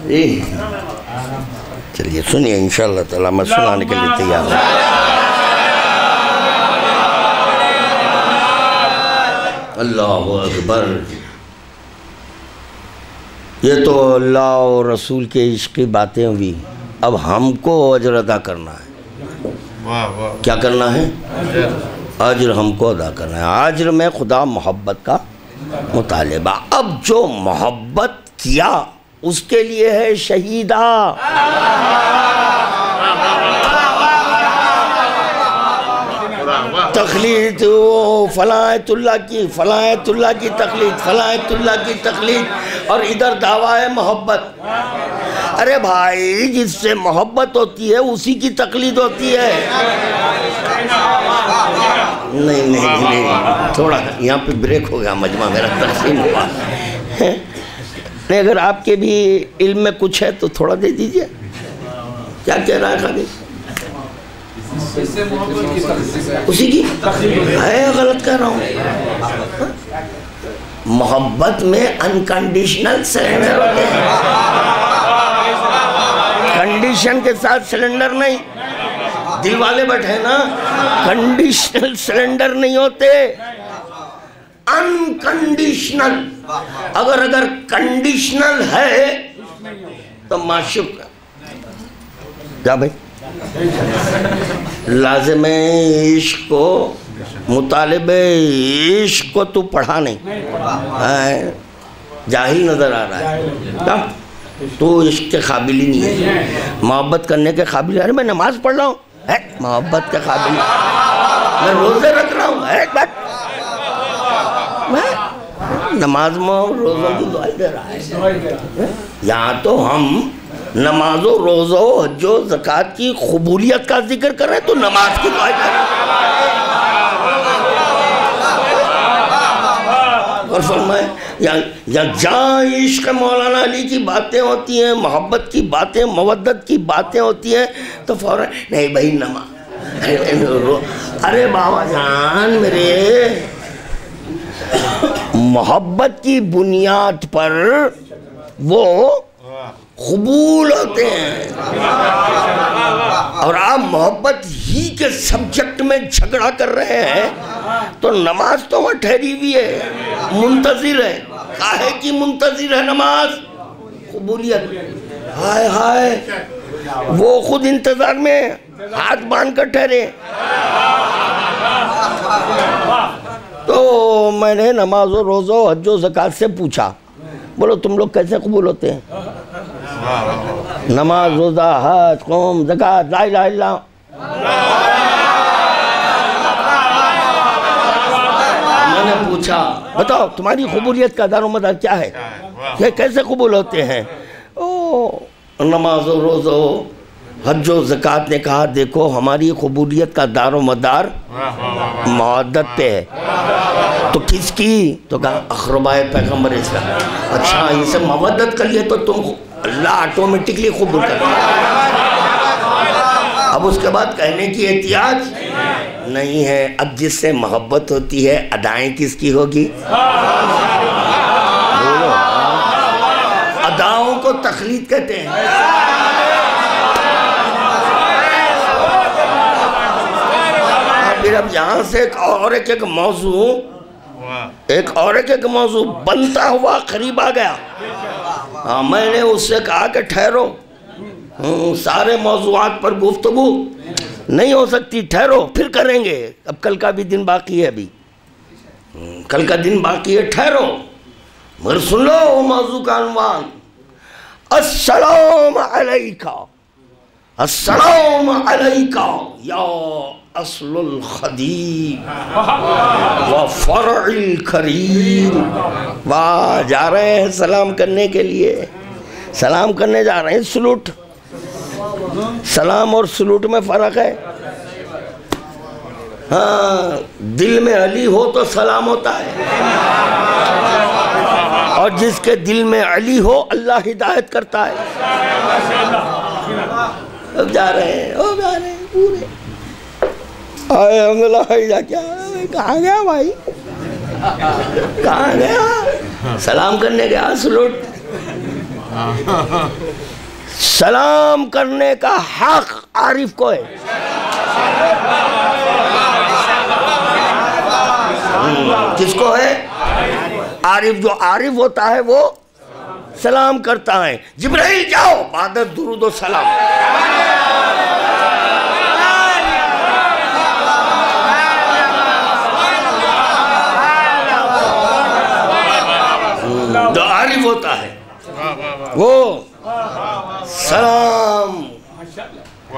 جی۔ چلیے سنیے انشاءاللہ تعالیٰ، میں سنانے کے لیے تیار ہوں۔ اللہ اکبر۔ یہ تو اللہ اور رسول کے عشق کی باتیں ہوئی، اب ہم کو اجر ادا کرنا ہے۔ کیا کرنا ہے؟ اجر ہم کو ادا کرنا ہے۔ اجر میں خدا محبت کا مطالبہ۔ اب جو محبت کیا اس کے لیے ہے شہیدہ۔ تقلید فلایت اللہ کی، فلایت اللہ کی تقلید، فلایت اللہ کی تقلید، اور ادھر دعویٰ ہے محبت۔ ارے بھائی جس سے محبت ہوتی ہے اسی کی تقلید ہوتی ہے۔ نہیں تھوڑا یہاں پہ بریک ہو گیا، مجمع میرا تقسیم ہوا۔ نہیں اگر آپ کے بھی علم میں کچھ ہے تو تھوڑا دے دیجئے۔ کیا کہہ رہا ہے خالد؟ اسی کی ہے، غلط کہہ رہا ہوں؟ محبت میں انکنڈیشنل سرنڈر ہوتے ہیں، کنڈیشن کے ساتھ سرنڈر نہیں۔ دل والے بیٹھے نا، کنڈیشنل سرنڈر نہیں ہوتے، انکنڈیشنل۔ اگر کنڈیشنل ہے تو معشوق کیا بھائی؟ لازم عشق کو، مطالب عشق کو تو پڑھا نہیں، جاہل نظر آ رہا ہے، تو عشق کے قابل ہی نہیں ہے، محبت کرنے کے قابل ہے۔ ارے میں نماز پڑھ رہا ہوں، محبت کے قابل، میں روزے رکھ رہا ہوں، میں نماز میں روزوں کی دعائی دے رہا ہے۔ یہاں تو ہم نماز و روزہ و حج و زکوٰۃ کی قبولیت کا ذکر کر رہے ہیں، تو نماز کی دعائی کر رہے ہیں۔ اور فرمائے یا جہاں عشق مولانا علی کی باتیں ہوتی ہیں، محبت کی باتیں، مودت کی باتیں ہوتی ہیں، تو فوراً نہیں بھائی نماز۔ ارے بابا جان میرے، محبت کی بنیاد پر وہ قبول ہوتے ہیں، اور آپ محبت ہی کے سبجیکٹ میں جھگڑا کر رہے ہیں، تو نماز تو وہ ٹھہری ہوئی ہے، منتظر ہے۔ کاہے کی منتظر ہے نماز؟ قبولیت۔ ہائے ہائے، وہ خود انتظار میں ہاتھ باندھ کر ٹھہرے۔ تو میں نے نماز و روزہ و حج و زکوٰۃ سے پوچھا، بولو تم لوگ کیسے قبول ہوتے ہیں؟ نماز روزہ حج قوم زکوٰۃ لا الہ الا اللہ۔ میں نے پوچھا بتاؤ تمہاری قبولیت کا دار و مدار کیا ہے، یہ کیسے قبول ہوتے ہیں؟ نماز و روزہ حج و زکوٰۃ نے کہا دیکھو ہماری قبولیت کا دار و مدار مودت پہ ہے۔ تو کس کی؟ تو کہا اقربائے پیغمبر اسلام۔ اچھا اسے مودت کر لیے تو تم اللہ آٹومیٹکلی قبول کر لیا۔ اب اس کے بعد کہنے کی احتیاج نہیں ہے۔ اب جس سے محبت ہوتی ہے ادائیں کس کی ہوگی؟ اداؤں کو تقلید کہتے ہیں۔ پھر اب یہاں سے ایک موضوع بنتا ہوا قریب آ گیا۔ میں نے اس سے کہا کہ ٹھہرو، سارے موضوعات پر گفتگو نہیں ہو سکتی، ٹھہرو پھر کریں گے، اب کل کا بھی دن باقی ہے، ابھی کل کا دن باقی ہے، ٹھہرو مگر سن لو وہ موضوع کا عنوان السلام علیکہ، السلام علیکہ یا اصل الخدیم و فرع الکریم۔ واہ، جا رہے ہیں سلام کرنے کے لیے، سلام کرنے جا رہے ہیں۔ سلوٹ، سلام اور سلوٹ میں فرق ہے۔ ہاں دل میں علی ہو تو سلام ہوتا ہے، اور جس کے دل میں علی ہو اللہ ہدایت کرتا ہے۔ اب جا رہے ہیں پورے کہاں گیا بھائی، کہاں گیا؟ سلام کرنے گیا سلوٹ۔ سلام کرنے کا حق عارف کو ہے۔ کس کو ہے؟ عارف۔ جو عارف ہوتا ہے وہ سلام کرتا ہے۔ جبرائیل جاؤ، بعد درود و سلام۔ جو عارف ہوتا ہے وہ سلام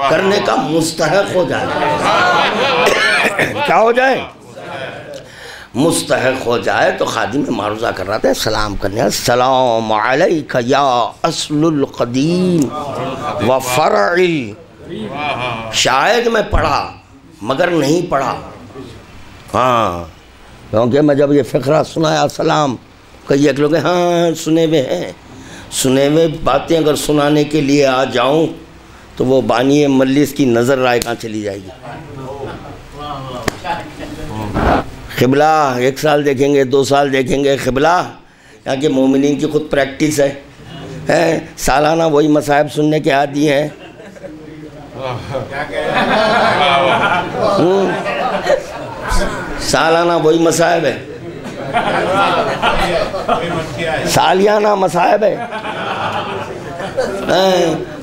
کرنے کا مستحق ہو جائے۔ کیا ہو جائے؟ مستحق ہو جائے۔ تو خادم معروضہ کر رہا تھا سلام کرنے، السلام علیک یا اصل القدیم و فرع۔ شاید میں پڑھا مگر نہیں پڑھا، ہاں، کیونکہ میں جب یہ فقرہ سنایا سلام، کئی ایک لوگ ہاں سنے ہوئے ہیں، سنے ہوئے باتیں اگر سنانے کے لیے آ جاؤں تو وہ بانی مجلس کی نظر رائے کہاں چلی جائے گی۔ قبلہ 1 سال دیکھیں گے، 2 سال دیکھیں گے، قبلہ یہاں کے مومنین کی خود پریکٹس ہے، سالانہ وہی مصائب سننے کے عادی ہیں۔ سالانہ وہی مصائب ہے، سالیانہ مصائب ہے۔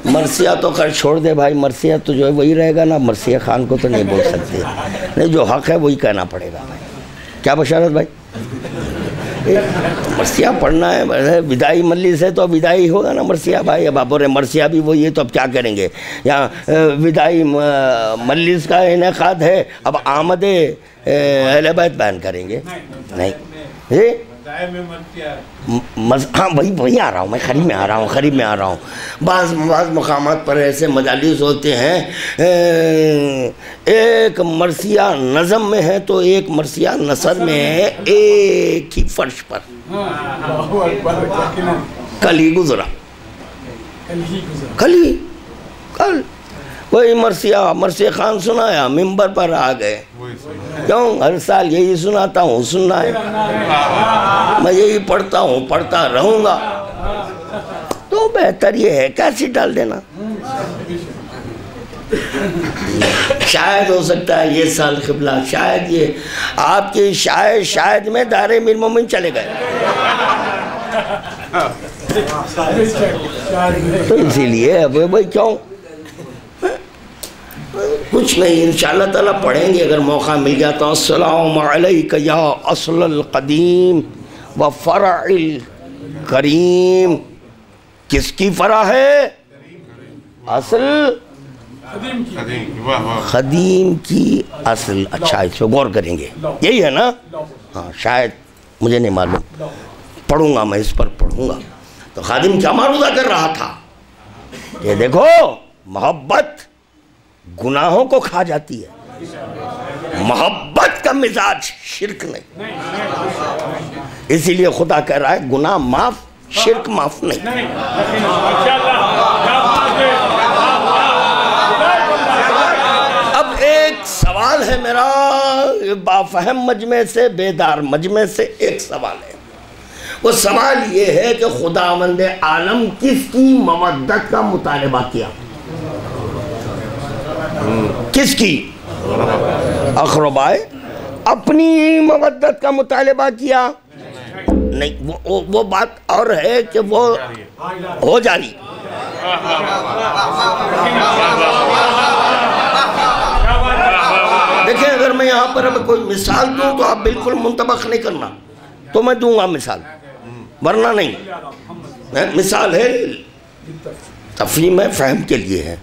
مرثیہ تو خیر چھوڑ دے بھائی، مرثیہ تو جو ہے وہی رہے گا نا، مرثیہ خان کو تو نہیں بول سکتے، نہیں جو حق ہے وہی کہنا پڑے گا بھائی۔ کیا بشارت بھائی؟ مرثیہ پڑھنا ہے، وداعی مجلس ہے تو وداعی ہوگا نا مرثیہ بھائی۔ اب آپ بول رہے مرثیہ بھی وہی ہے تو اب کیا کریں گے؟ یہاں وداعی مجلس کا انعقاد ہے، اب آمد اہل بیت بیان کریں گے؟ نہیں، ہاں وہی آ رہا ہوں میں، قریب میں آ رہا ہوں۔ بعض مقامات پر ایسے مجالس ہوتے ہیں، ایک مرثیہ نظم میں ہے تو ایک مرثیہ نثر میں ہے، ایک ہی فرش پر۔ کل ہی گزرا، کل وہی مرثیہ خان سنایا، ممبر پر آ گئے۔ کیوں؟ ہر سال یہی سناتا ہوں، سننا ہے، میں یہی پڑھتا ہوں، پڑھتا رہوں گا، تو بہتر یہ ہے کیسے ڈال دینا۔ شاید ہو سکتا ہے یہ سال قبلہ، شاید یہ آپ کی شاید میں دار امیر مومن چلے گئے، تو اسی لیے اب بھائی کیوں کچھ نہیں، انشاءاللہ تعالیٰ پڑھیں گے اگر موقع مل گیا تو۔ السلام علیک یا اصل القدیم و فرع الکریم۔ کس کی فرع ہے؟ اصل قدیم کی اصل۔ اچھا اس پہ غور کریں گے، یہی ہے نا؟ ہاں شاید، مجھے نہیں معلوم، پڑھوں گا میں، اس پر پڑھوں گا۔ تو خادم کیا معروضہ کر رہا تھا کہ دیکھو محبت گناہوں کو کھا جاتی ہے، محبت کا مزاج شرک نہیں، اسی لیے خدا کہہ رہا ہے گناہ معاف، شرک معاف نہیں۔ اب ایک سوال ہے میرا، بافہم مجمع سے، بیدار مجمع سے ایک سوال ہے، وہ سوال یہ ہے کہ خداوند عالم کس کی مودت کا مطالبہ کیا؟ کس کی؟ اقربائے اپنی مودت کا مطالبہ کیا؟ نہیں، وہ بات اور ہے کہ وہ ہو جاری۔ دیکھیں اگر میں یہاں پر اب کوئی مثال دوں تو آپ بالکل منطبق نہیں کرنا، تو میں دوں گا مثال، ورنہ نہیں۔ مثال ہے تفہیم ہے، فہم کے لیے ہے،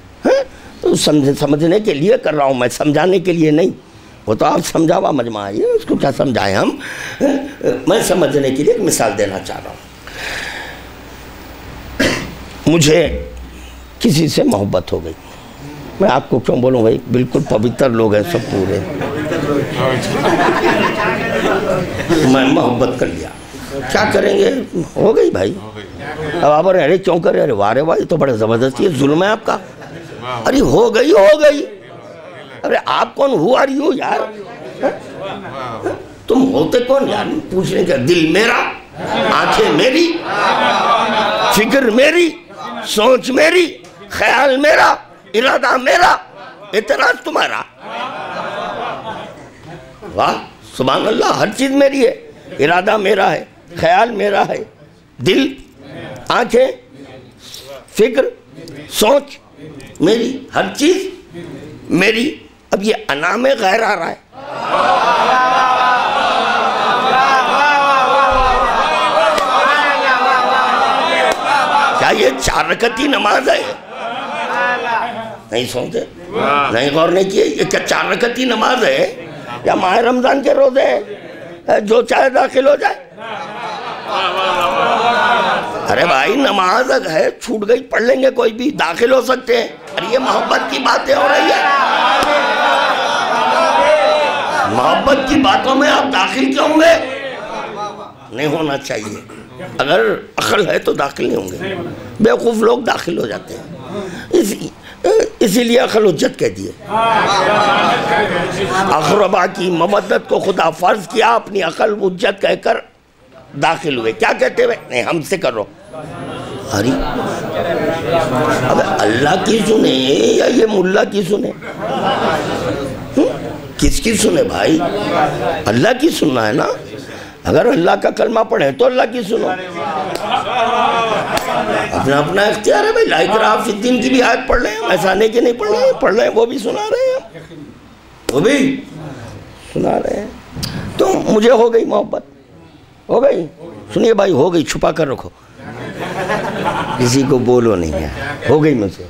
تو سمجھنے کے لیے کر رہا ہوں میں، سمجھانے کے لیے نہیں۔ وہ تو آپ سمجھاوا مجمع ہے، اس کو کیا سمجھائیں ہم، میں سمجھنے کے لیے ایک مثال دینا چاہ رہا ہوں۔ مجھے کسی سے محبت ہو گئی، میں آپ کو کیوں بولوں بھائی، بالکل پوتر لوگ ہیں سب پورے، میں محبت کر لیا، کیا کریں گے؟ ہو گئی بھائی۔ اب آپ ارے کیوں کر رہے؟ ارے واہ رے واہ، یہ تو بڑا زبردستی ہے، ظلم ہے آپ کا۔ ارے ہو گئی، ارے آپ کون ہو آر یو یار؟ تم ہوتے کون یار؟ پوچھنے کا دل میرا، آنکھیں میری، فکر میری، سوچ میری، خیال میرا، ارادہ میرا، اعتراض تمہارا۔ واہ سبحان اللہ، ہر چیز میری ہے، ارادہ میرا ہے، خیال میرا ہے، دل، آنکھیں، فکر، سوچ میری، ہر چیز میری۔ اب یہ انا میں غیر آ رہا ہے۔ کیا یہ 4 رکعتی نماز ہے؟ نہیں سوچتے، نہیں غور نہیں کیے، یہ کیا 4 رکعتی نماز ہے یا ماہ رمضان کے روزے ہے جو چاہے داخل ہو جائے؟ ارے بھائی نماز ہے، چھوٹ گئی پڑھ لیں گے، کوئی بھی داخل ہو سکتے ہیں۔ ارے یہ محبت کی باتیں ہو رہی ہیں، محبت کی باتوں میں آپ داخل کیوں ہوں گے؟ نہیں ہونا چاہیے۔ اگر عقل ہے تو داخل نہیں ہوں گے، بیوقوف لوگ داخل ہو جاتے ہیں، اسی لیے عقل حجت کہہ دیے۔ اقربا کی مودت کو خدا فرض کیا، اپنی عقل حجت کہہ کر داخل ہوئے۔ کیا کہتے ہوئے؟ نہیں ہم سے کرو۔ ارے اب اللہ کی سنے یا یہ ملا کی سنے؟ کس کی سنے بھائی؟ اللہ کی سننا ہے نا۔ اگر اللہ کا کلمہ پڑھیں تو اللہ کی سنو، اپنا اپنا اختیار ہے بھائی۔ لا اکراہ فی الدین کی بھی آیت پڑھ لیں، ایسا نہیں کہ نہیں پڑھ رہے ہیں، پڑھ رہے ہیں، وہ بھی سنا رہے ہیں، وہ بھی سنا رہے ہیں۔ تو مجھے ہو گئی محبت، ہو گئی، سنیے بھائی ہو گئی، چھپا کر رکھو، کسی کو بولو نہیں ہے، ہو گئی مجھ سے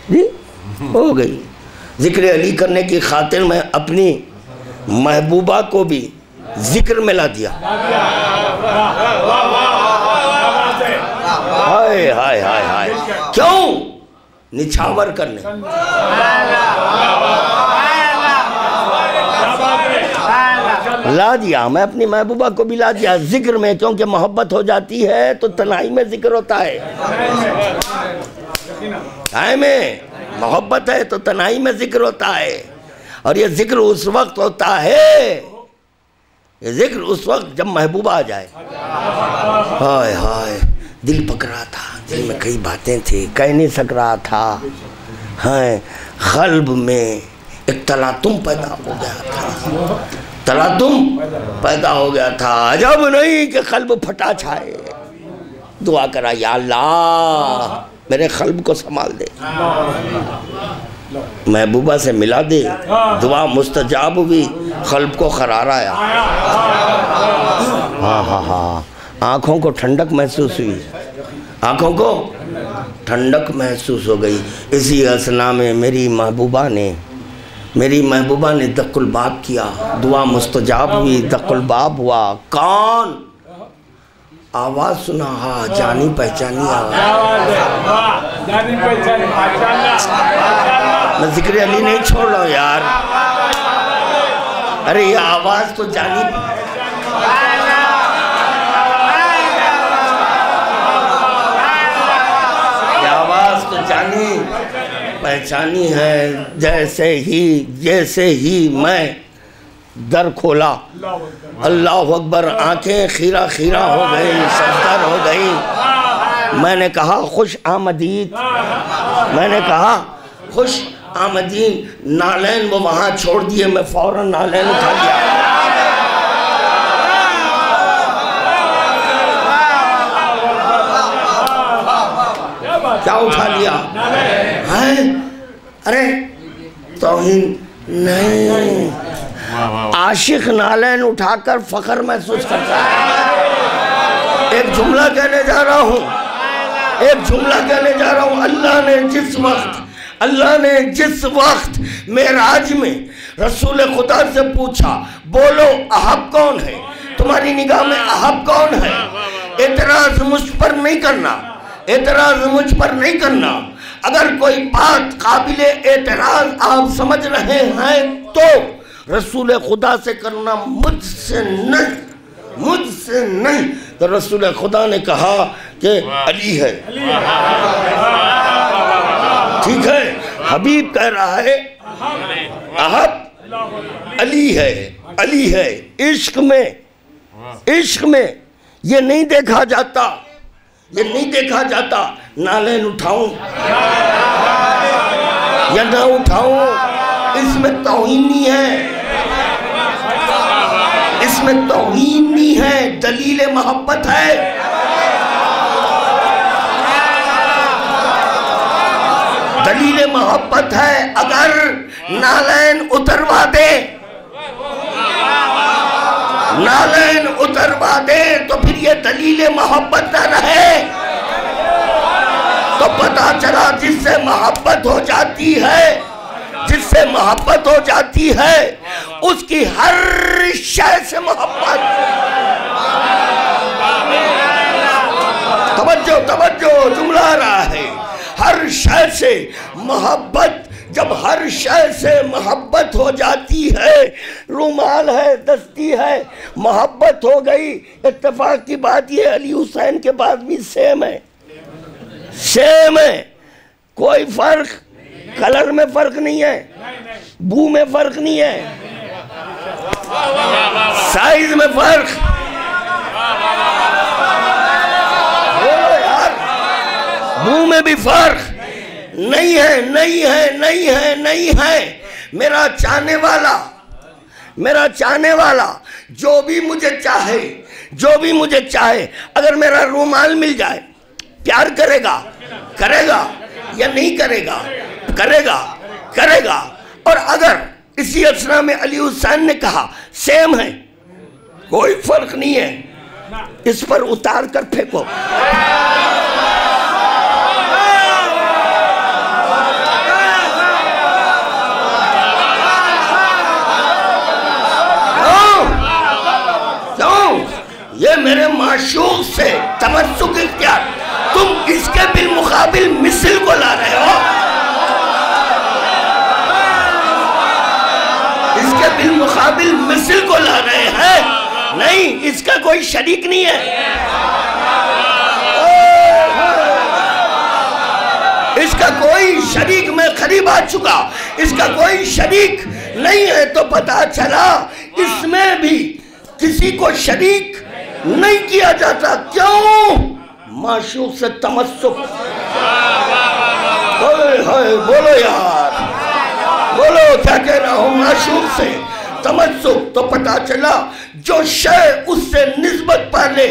جی، ہو گئی۔ ذکر علی کرنے کی خاطر میں اپنی محبوبہ کو بھی ذکر میں لا دیا۔ ہائے ہائے ہائے ہائے، کیوں؟ نچھاور کرنے۔ لا دیا، میں اپنی محبوبہ کو بھی لا دیا ذکر میں، کیونکہ محبت ہو جاتی ہے تو تنہائی میں ذکر ہوتا ہے۔ تنہائی میں محبت ہے تو تنہائی میں ذکر ہوتا ہے، اور یہ ذکر اس وقت ہوتا ہے، یہ ذکر اس وقت جب محبوبہ آ جائے۔ ہائے ہائے، دل پک رہا تھا، دل میں کئی باتیں تھی، کہہ نہیں سک رہا تھا، ہائے قلب میں ایک تلاطم پیدا ہو گیا تھا، تلاطم پیدا ہو گیا تھا۔ عجب نہیں کہ قلب پھٹا چھائے۔ دعا کرا یا اللہ میرے قلب کو سنبھال دے، محبوبہ سے ملا دے۔ دعا مستجاب ہوئی، قلب کو قرار آیا۔ ہاں ہاں ہاں، آنکھوں کو ٹھنڈک محسوس ہوئی، آنکھوں کو ٹھنڈک محسوس ہو گئی۔ اسی اثنا میں میری محبوبہ نے دق الباب کیا، دعا مستجاب ہوئی، دق الباب ہوا۔ کون؟ آواز سنا، ہاں جانی پہچانی آواز۔ میں ذکر علی نہیں چھوڑ رہا ہوں یار، ارے یہ آواز تو جانی، یہ آواز تو جانی پہچانی ہے۔ جیسے ہی میں در کھولا، اللہ اکبر، آنکھیں خیرہ خیرہ ہو گئی، سردر ہو گئی۔ میں نے کہا خوش آمدید، میں نے کہا خوش آمدید۔ نالین وہ وہاں چھوڑ دیے، میں فوراً نالین اٹھا لیا۔ کیا اٹھا لیا؟ ارے توہین نہیں، عاشق نالین اٹھا کر فخر محسوس کرتا ہے۔ ایک جملہ کہنے جا رہا ہوں، اللہ نے جس وقت معراج میں رسول خدا سے پوچھا، بولو احب کون ہے، تمہاری نگاہ میں احب کون ہے؟ اعتراض مجھ پر نہیں کرنا، اگر کوئی بات قابل اعتراض آپ سمجھ رہے ہیں تو رسول خدا سے کرنا، مجھ سے نہیں۔ تو رسول خدا نے کہا کہ علی ہے، ٹھیک ہے، حبیب کہہ رہا ہے احب علی ہے، علی ہے۔ عشق میں یہ نہیں دیکھا جاتا، یہ نہیں دیکھا جاتا نالین اٹھاؤں یا نہ اٹھاؤں، اس میں توہین نہیں ہے، اس میں توہین نہیں ہے، دلیل محبت ہے۔ دلیل محبت ہے۔ اگر نالین اتروا دے، نالین اتروا دے تو پھر یہ دلیل محبت نہ رہے۔ تو پتہ چلا جس سے محبت ہو جاتی ہے، جس سے محبت ہو جاتی ہے، اس کی ہر شے سے محبت۔ توجہ جملہ آ رہا ہے، ہر شے سے محبت۔ جب ہر شے سے محبت ہو جاتی ہے، رومال ہے، دستی ہے، محبت ہو گئی۔ اتفاق کی بات یہ علی حسین کے بعد بھی سیم ہے، سیم ہے، کوئی فرق، کلر میں فرق نہیں ہے، بو میں فرق نہیں ہے، سائز میں فرق، بو میں بھی فرق نہیں ہے، نہیں ہے، نہیں ہے، نہیں ہے۔ میرا چاہنے والا جو بھی مجھے چاہے، جو بھی مجھے چاہے، اگر میرا رومال مل جائے، پیار کرے گا یا نہیں کرے گا؟ کرے گا۔ اور اگر اسی اثنا میں علی حسین نے کہا سیم ہے، کوئی فرق نہیں ہے، اس پر اتار کر پھینکو۔ یہ میرے معشوق سے تمسک اختیار، تم اس کے بالمقابل مثل کو لا رہے ہو، اس کے بالمقابل مثل کو لا رہے ہیں، نہیں، اس کا کوئی شریک نہیں ہے، اس کا کوئی شریک، میں قریب آ چکا، اس کا کوئی شریک نہیں ہے۔ تو پتہ چلا اس میں بھی کسی کو شریک نہیں کیا جاتا۔ کیوں؟ معشوق سے تمسک۔ بولو یار، بولو کیا کہہ رہا ہوں، معشوق سے تمسک۔ تو پتہ چلا جو شے اس سے نسبت پالے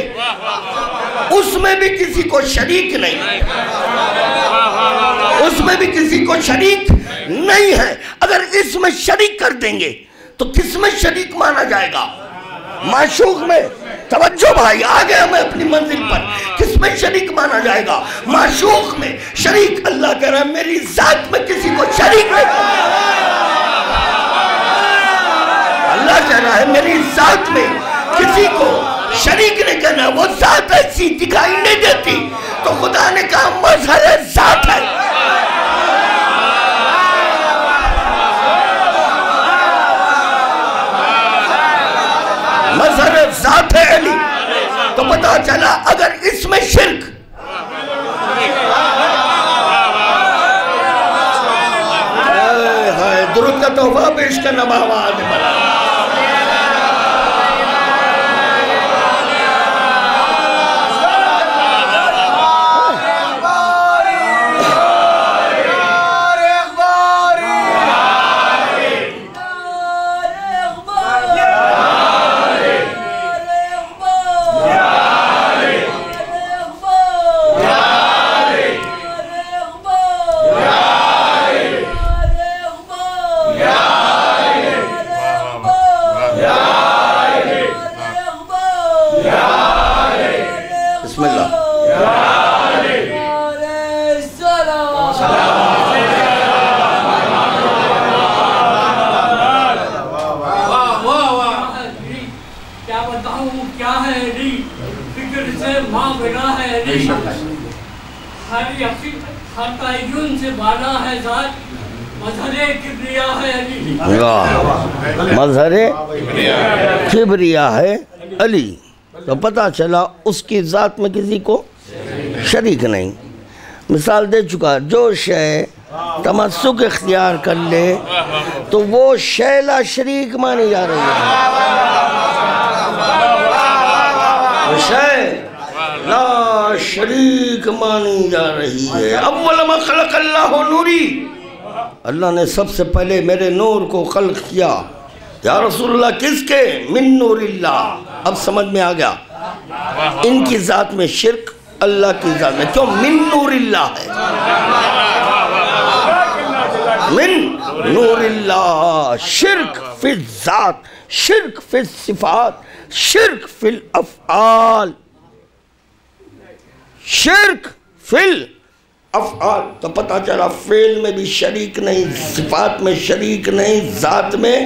اس میں بھی کسی کو شریک نہیں، اس میں بھی کسی کو شریک نہیں ہے۔ اگر اس میں شریک کر دیں گے تو کس میں شریک مانا جائے گا؟ معشوق میں۔ توجہ بھائی، آگے ہمیں اپنی منزل پر، کس میں شریک مانا جائے گا؟ معشوق میں شریک۔ اللہ کہہ رہا ہے میری ذات میں کسی کو شریک نہیں، اللہ کہہ رہا ہے میری ذات میں کسی کو شریک نہیں کرنا۔ وہ ذات ایسی دکھائی نہیں دیتی، تو خدا نے کہا مظہر ذات ہے۔ مظہر ذات ہے علی۔ تو پتہ چلا اگر اس میں شرک، درود کا تحفہ پیش کرنا بآواز بلند۔ بسم اللہ۔ کیا بتاؤں کیا ہے علی، فکر سے ماں بنا ہے علی، ہر تعین سے بالا ہے ذات، مظہر کبریا ہے علی، مظہر کبریا ہے علی۔ تو پتہ چلا اس کی ذات میں کسی کو شریک نہیں۔ مثال دے چکا، جو شے تمسک اختیار کر لے تو وہ شے لا شریک مانی جا رہی ہے، وہ شے لا شریک مانی جا رہی ہے۔ اول ما خلق اللہ نوری، اللہ نے سب سے پہلے میرے نور کو خلق کیا۔ یا رسول اللہ کس کے؟ من نور اللہ۔ اب سمجھ میں آ گیا، ان کی ذات میں شرک، اللہ کی ذات میں کیوں؟ من نور اللہ ہے، من نور اللہ۔ شرک فی الذات، شرک فی الصفات، شرک فی الافعال، شرک فی الافعال۔ تو پتہ چلا فعل میں بھی شریک نہیں، صفات میں شریک نہیں، ذات میں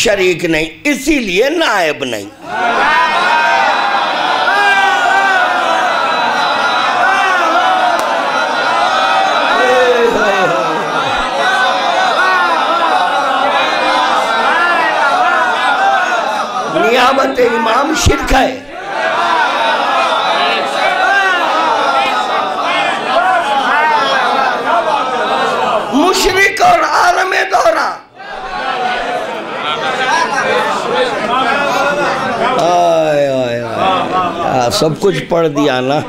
شریک نہیں، اسی لیے نائب نہیں۔ نیابت امام شرک ہے۔ مشرک اور عالم دورہ، سب کچھ پڑھ دیا نا،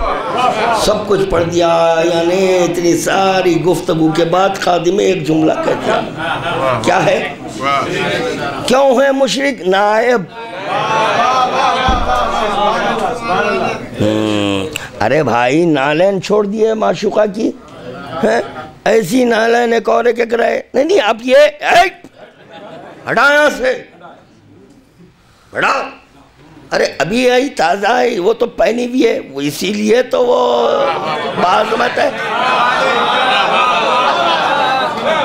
سب کچھ پڑھ دیا، یعنی اتنی ساری گفتگو کے بعد خادم ایک جملہ کہتا ہے، کیا ہے؟ کیوں ہے مشرک؟ نائب۔ ارے بھائی نالین چھوڑ دیے معشوقہ کی، ایسی نالین ایک اور ایک رہے، نہیں اب یہ ہٹا یہاں سے، ہٹا۔ ارے ابھی آئی تازہ آئی، وہ تو پہنی بھی ہے، وہ اسی لیے تو وہ بازمت ہے۔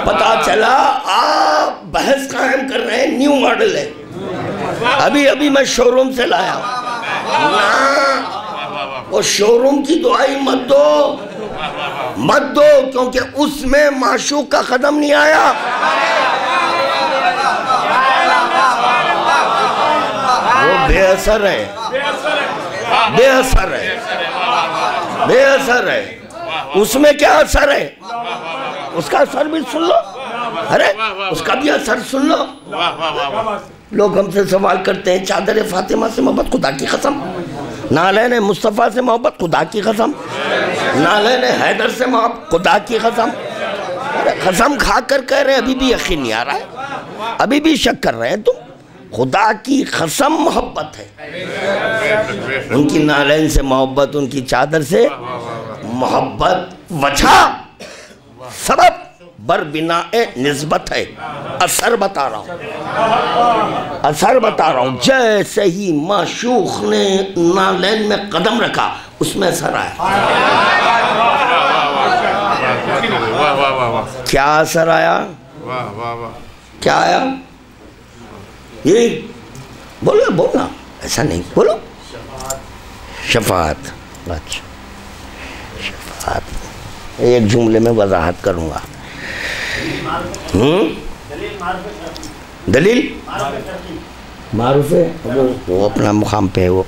پتا چلا آپ بحث قائم کر رہے ہیں، نیو ماڈل ہے، ابھی میں شوروم سے لایا ہوں۔ وہ شوروم کی دعائی مت دو، مت دو، کیونکہ اس میں معشوق کا قدم نہیں آیا۔ وہ بے اثر ہے، بے اثر ہے، بے اثر ہے۔ اس میں کیا اثر ہے؟ اس کا اثر بھی سن لو، ارے اس کا بھی اثر سن لو۔ لوگ ہم سے سوال کرتے ہیں چادر فاطمہ سے محبت، خدا کی قسم۔ نالین مصطفیٰ سے محبت، خدا کی قسم۔ نالین حیدر سے محبت، خدا کی قسم۔ قسم کھا کر کہہ رہے ہیں، ابھی بھی یقین نہیں آ رہا ہے، ابھی بھی شک کر رہے ہیں تم۔ خدا کی قسم محبت ہے، ان کی نالین سے محبت، ان کی چادر سے محبت، وجہ سبب بر بنا نسبت ہے۔ اثر بتا رہا ہوں، اثر بتا رہا ہوں، جیسے ہی معشوق نے نالین میں قدم رکھا اس میں اثر آیا۔ کیا اثر آیا؟ کیا آیا؟ یہ بولنا ایسا نہیں، بولو۔ شفاعت، شفاعت ایک جملے میں وضاحت کروں گا۔ دلیل معروف ہے، وہ اپنا مقام پہ وہ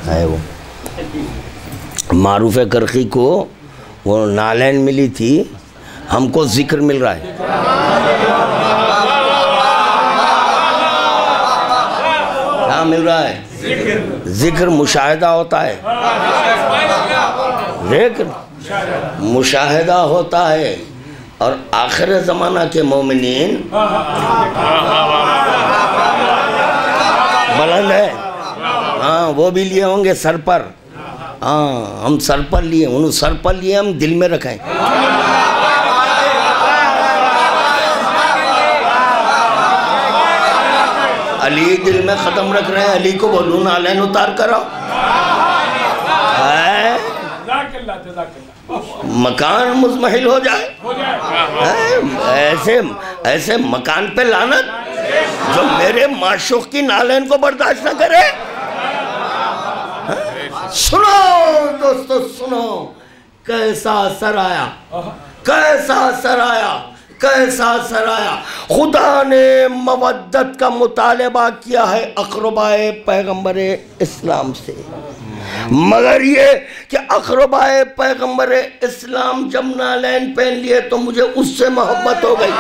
ہے، وہ معروف کرخی کو وہ نالین ملی تھی، ہم کو ذکر مل رہا ہے۔ کیا مل رہا ہے؟ ذکر مشاہدہ ہوتا ہے، ذکر مشاہدہ ہوتا ہے، اور آخر زمانہ کے مومنین بلند ہے، ہاں وہ بھی لیے ہوں گے سر پر، ہاں ہم سر پر لیے، انہوں سر پر لیے، ہم دل میں رکھیں۔ علی دل میں ختم رکھ رہے ہیں، علی کو بولو نالین اتار کرو، مکان مزمحل ہو جائے، ایسے مکان پہ لعنت جو میرے معشوق کی نالین کو برداشت نہ کرے۔ سنو دوستو سنو، کیسا اثر آیا، کیسا اثر آیا، کیسا اثر آیا۔ خدا نے مودت کا مطالبہ کیا ہے اقربائے پیغمبر اسلام سے، مگر یہ کہ اقربائے پیغمبر اسلام جب نالین پہن لیے تو مجھے اس سے محبت ہو گئی.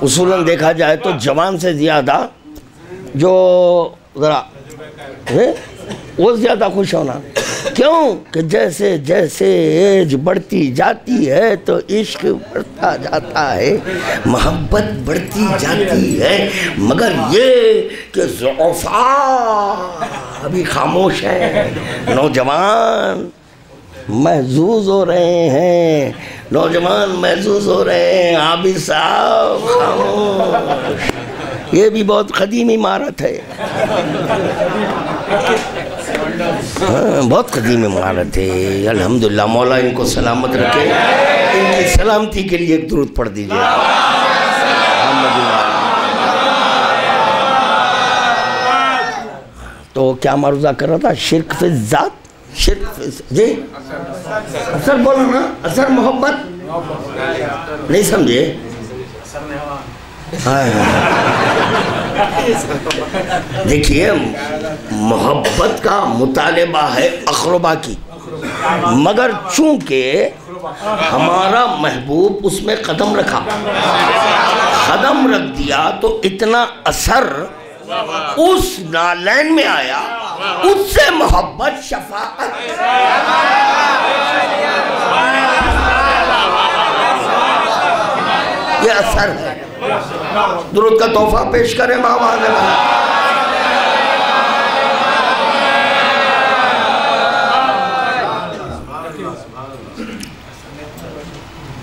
اصولاً دیکھا جائے تو جوان سے زیادہ جو ذرا وہ زیادہ خوش ہونا. کیوں کہ جیسے جیسے ایج بڑھتی جاتی ہے تو عشق بڑھتا جاتا ہے, محبت بڑھتی جاتی ہے. مگر یہ کہ ضعفاء ابھی خاموش ہیں, نوجوان محظوظ ہو رہے ہیں, نوجوان محظوظ ہو رہے ہیں. عابد صاحب خاموش. یہ بھی بہت قدیم عمارت ہے, بہت قدیم عمارت ہے. الحمدللہ, مولا ان کو سلامت رکھے. ان کی سلامتی کے لیے ایک درود پڑھ دیجئے. تو کیا معروضہ کر رہا تھا؟ شرک فی الذات, شرک فی جی اثر بولو نا, اثر محبت نہیں سمجھے. دیکھیے محبت کا مطالبہ ہے اقربا کی, مگر چونکہ ہمارا محبوب اس میں قدم رکھا, قدم رکھ دیا تو اتنا اثر اس نالین میں آیا, اس سے محبت شفاعت. یہ اثر ہے. درود کا تحفہ پیش کریں ماما نے.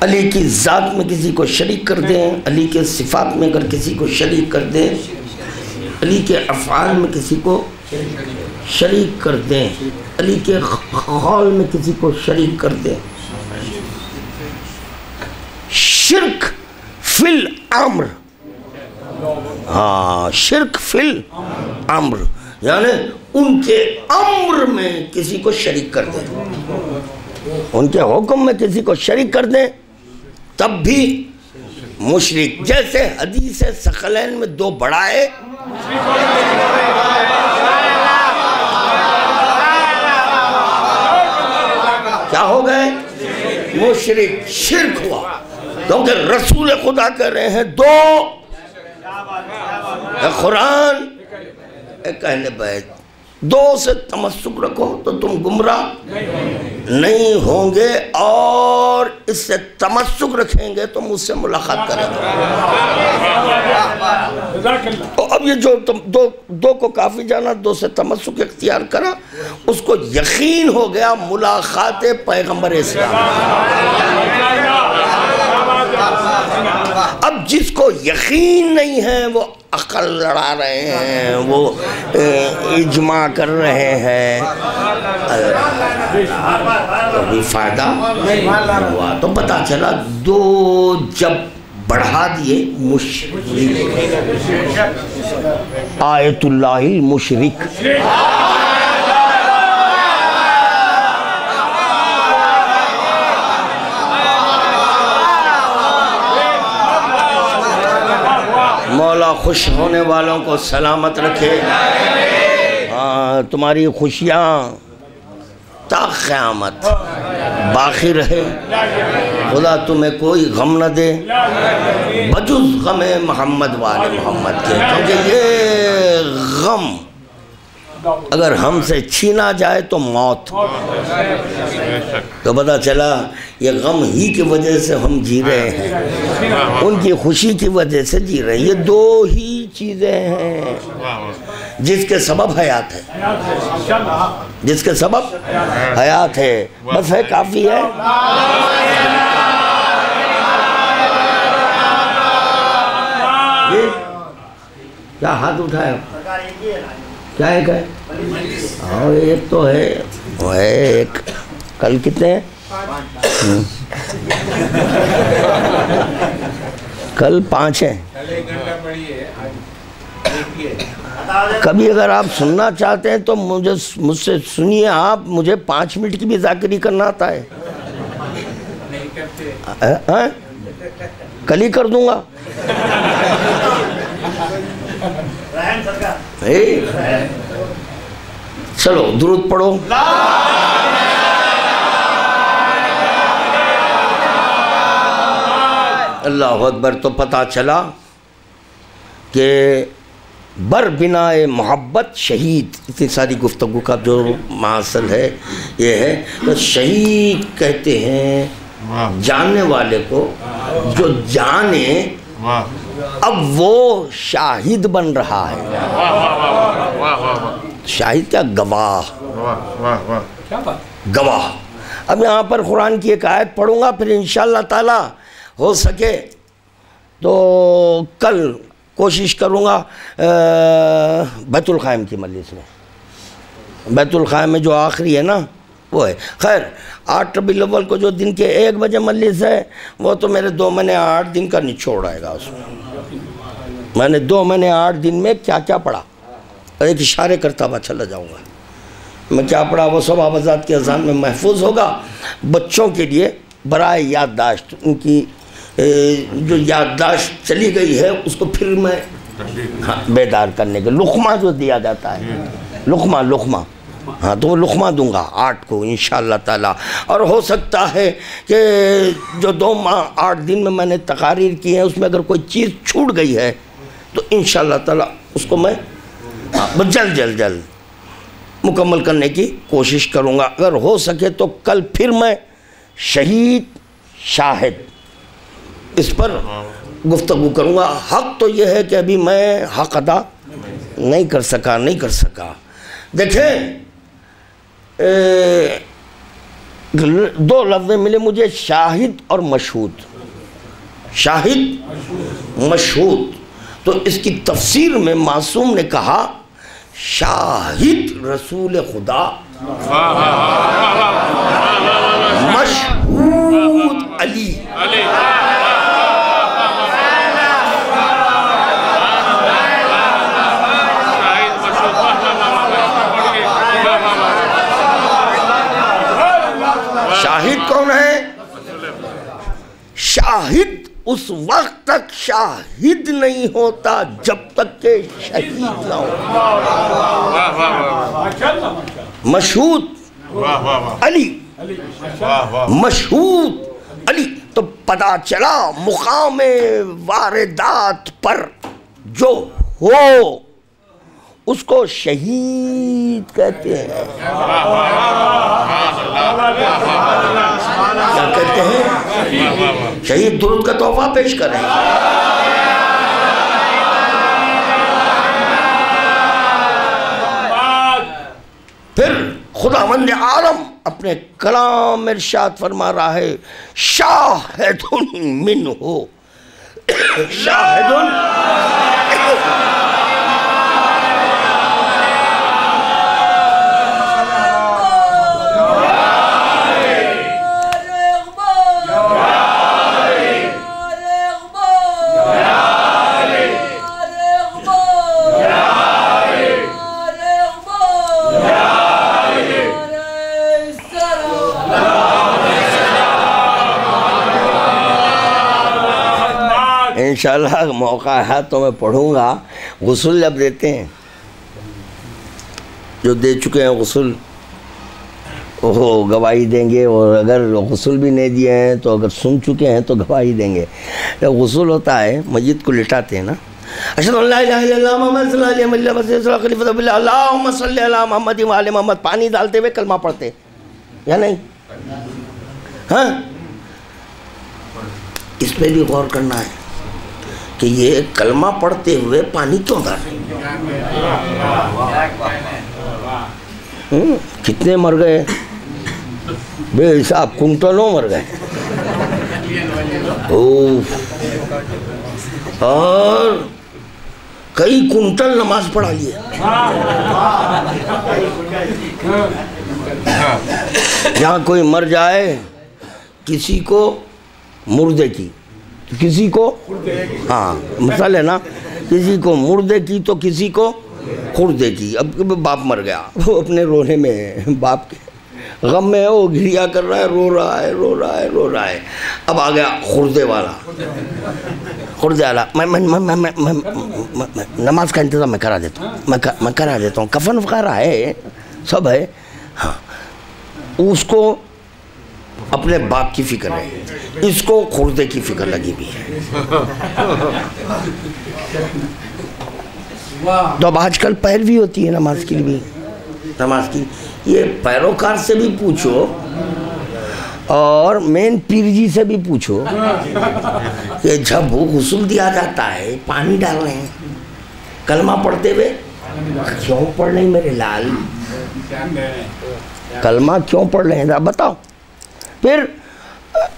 علی کی ذات میں کسی کو شریک کر دیں, علی کے صفات میں اگر کسی کو شریک کر دیں, علی کے افعال میں کسی کو شریک کر دیں, علی کے قول میں کسی کو شریک کر دیں. شرک فی الامر, ہاں شرک فی الامر یعنی ان کے امر میں کسی کو شریک کر دیں, ان کے حکم میں کسی کو شریک کر دیں تب بھی مشرک. جیسے حدیث ثقلین میں دو بڑھائے کیا ہو گئے؟ مشرک, شرک ہوا. کیونکہ رسول خدا کہہ رہے ہیں دو, قرآن ایک اہل بیت, دو سے تمسک رکھو تو تم گمراہ نہیں ہوں گے, اور اس سے تمسک رکھیں گے تو مجھ سے ملاقات کریں گے. تو اب یہ جو دو کو کافی جانا, دو سے تمسک اختیار کرا, اس کو یقین ہو گیا ملاقات پیغمبر اسلام. اب جس کو یقین نہیں ہے وہ عقل لڑا رہے ہیں, وہ اجماع کر رہے ہیں, ابھی فائدہ ہوا. تو پتا چلا دو جب بڑھا دیے مشرک, آیت اللہ المشرک. مولا خوش ہونے والوں کو سلامت رکھے. تمہاری خوشیاں تا قیامت باقی رہے. خدا تمہیں کوئی غم نہ دے بجز غم محمد والے محمد کے, کیونکہ یہ غم اگر ہم سے چھینا جائے تو موت. تو پتہ چلا یہ غم ہی کی وجہ سے ہم جی رہے ہیں, ان کی خوشی کی وجہ سے جی رہے ہیں. یہ دو ہی چیزیں ہیں جس کے سبب حیات ہے, جس کے سبب حیات ہے. بس ہے, کافی ہے. کیا ہاتھ اٹھایا؟ کیا ایک ہے؟ ہاں ایک تو ہے, وہ ہے ایک. کل کتنے ہیں؟ کل 5 ہیں. کبھی اگر آپ سننا چاہتے ہیں تو مجھ سے سنیے. آپ مجھے 5 منٹ کی بھی ذاکری کرنا آتا ہے. کل ہی کر دوں گا. چلو درود پڑھو. اللہ اکبر. تو پتہ چلا کہ بر بنائے محبت شہید. اتنی ساری گفتگو کا جو محاصل ہے یہ ہے. تو شہید کہتے ہیں جاننے والے کو جو جانے اب وہ شاہد بن رہا ہے. شاہد کیا؟ گواہ. گواہ. اب یہاں پر قرآن کی ایک آیت پڑھوں گا، پھر انشاءاللہ تعالی ہو سکے تو کل کوشش کروں گا بیت الخائم کی مجلس میں. بیت الخائم میں جو آخری ہے نا وہ ہے. خیر 8 ربیع الاول کو جو دن کے 1 بجے مجلس ہے وہ تو میرے 2 مہینے 8 دن کا نچوڑ آئے گا. اس میں نے 2 مہینے 8 دن میں کیا کیا پڑھا ایک اشارے کرتا ہوا چلا جاؤں گا. میں کیا پڑھا وہ سب آپ حضرات کے اذہان میں محفوظ ہوگا. بچوں کے لیے برائے یادداشت، ان کی جو یادداشت چلی گئی ہے اس کو پھر میں بیدار کرنے کے لقمہ جو دیا جاتا ہے، لقمہ ہاں تو وہ لقمہ دوں گا 8 کو انشاءاللہ تعالی. اور ہو سکتا ہے کہ جو 2 ماہ 8 دن میں نے تقاریر کی ہیں اس میں اگر کوئی چیز چھوٹ گئی ہے تو انشاءاللہ تعالی اس کو میں جلد مکمل کرنے کی کوشش کروں گا. اگر ہو سکے تو کل پھر میں شہید شاہد اس پر گفتگو کروں گا. حق تو یہ ہے کہ ابھی میں حق ادا نہیں کر سکا. دیکھیں 2 لفظ ملے مجھے، شاہد اور مشہود. شاہد مشہود. تو اس کی تفسیر میں معصوم نے کہا شاہد رسول خدا، مشہود علی. شاہد کون ہے؟ شاہد اس وقت تک شاہد نہیں ہوتا جب تک کہ شہید نہ ہو. مشہود علی، مشہود علی. تو پتہ چلا مقام واردات پر جو ہو اس کو شہید کہتے ہیں. کیا کہتے ہیں؟ شہید. درود کا تحفہ پیش کریں. پھر خداوند عالم اپنے کلام ارشاد فرما رہا ہے شاہد منہ، شاہد انشاءاللہ موقع ہے تو میں پڑھوں گا. غسل جب دیتے ہیں، جو دے چکے ہیں غسل وہ گواہی دیں گے، اور اگر غسل بھی نہیں دیے ہیں تو اگر سن چکے ہیں تو گواہی دیں گے. جب غسل ہوتا ہے میت کو لٹاتے ہیں نا، اشہد ان لا الہ الا اللہ محمد صلی اللہ علیہ وسلم خلیفۃ اللہ اللہم صلی علی محمد و علی محمد، پانی ڈالتے ہوئے کلمہ پڑھتے یا نہیں؟ ہاں اس پہ بھی غور کرنا ہے کہ یہ کلمہ پڑھتے ہوئے پانی کیوں ڈالیں؟ کتنے مر گئے بے حساب، کنٹلوں مر گئے. اور کئی کنٹل نماز پڑھا لیے. جہاں کوئی مر جائے، کسی کو مردے کی، کسی کو ہاں مسئلہ ہے نا، کسی کو مردے کی تو کسی کو خوردے کی. اب باپ مر گیا، وہ اپنے رونے میں باپ کے غم میں ہے، وہ گھریا کر رہا ہے، رو رہا ہے، رو رہا ہے، رو رہا ہے. اب آ گیا خردے والا. خردے والا میں نماز کا انتظام میں کرا دیتا ہوں، میں کرا دیتا ہوں، کفن وغیرہ ہے، سب ہے. ہاں، اس کو اپنے باپ کی فکر ہے، اس کو خردے کی فکر لگی بھی ہے. تو اب آج کل پیروی ہوتی ہے نماز کے لیے بھی، نماز کی. یہ پیروکار سے بھی پوچھو اور مین پیر جی سے بھی پوچھو کہ جب وہ غسل دیا جاتا ہے، پانی ڈال رہے ہیں، کلمہ پڑھتے ہوئے کیوں پڑھ رہے ہیں میرے لال؟ کلمہ کیوں پڑھ رہے ہیں بتاؤ. پھر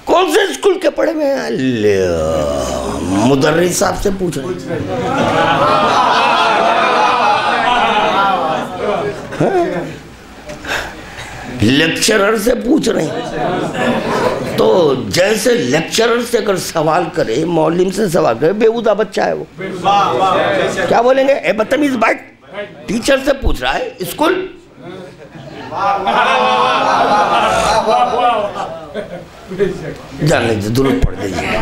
کون سے اسکول کے پڑھے ہوئے ہیں؟ مدرس صاحب سے پوچھ رہے ہیں، لیکچرر سے پوچھ رہے ہیں. تو جیسے لیکچرر سے اگر سوال کرے، معلم سے سوال کرے، بیہودہ بچہ ہے وہ. کیا بولیں گے؟ اے بدتمیز بیٹھ. ٹیچر سے پوچھ رہا ہے اسکول. جانے درود پڑھ دیجیے.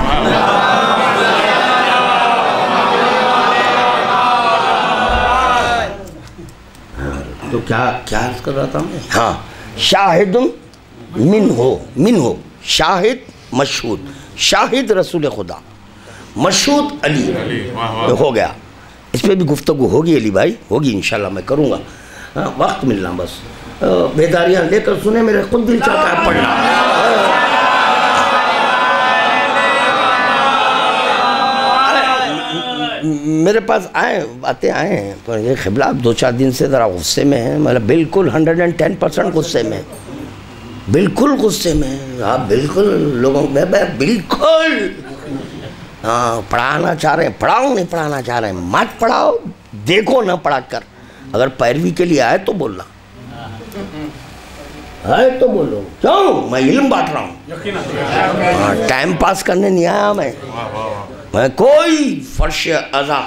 تو کیا عرض کر رہا تھا میں؟ ہاں، شاہد من ہو شاہد مشہود، شاہد رسول خدا، مشہود علی. ہو گیا. اس پہ بھی گفتگو ہوگی علی بھائی، ہوگی انشاءاللہ، میں کروں گا. وقت ملنا بس. بیداریاں لے کر سنیں، میرے خود دل چاہتا ہے پڑھنا. میرے پاس باتیں آئے ہیں، پر یہ قبلہ اب 2-4 دن سے ذرا غصے میں ہیں. مطلب بالکل 110% غصے میں، بالکل غصے میں. آپ بالکل لوگوں میں بالکل پڑھانا چاہ رہے ہیں، پڑھاؤں نہیں پڑھانا چاہ رہے ہیں، مت پڑھاؤ، دیکھو نہ پڑھا کر. اگر پیروی کے لیے آئے تو بولنا ہے تو بولو. کیوں؟ میں علم بانٹ رہا ہوں، ٹائم پاس کرنے نہیں آیا میں کوئی فرش ازا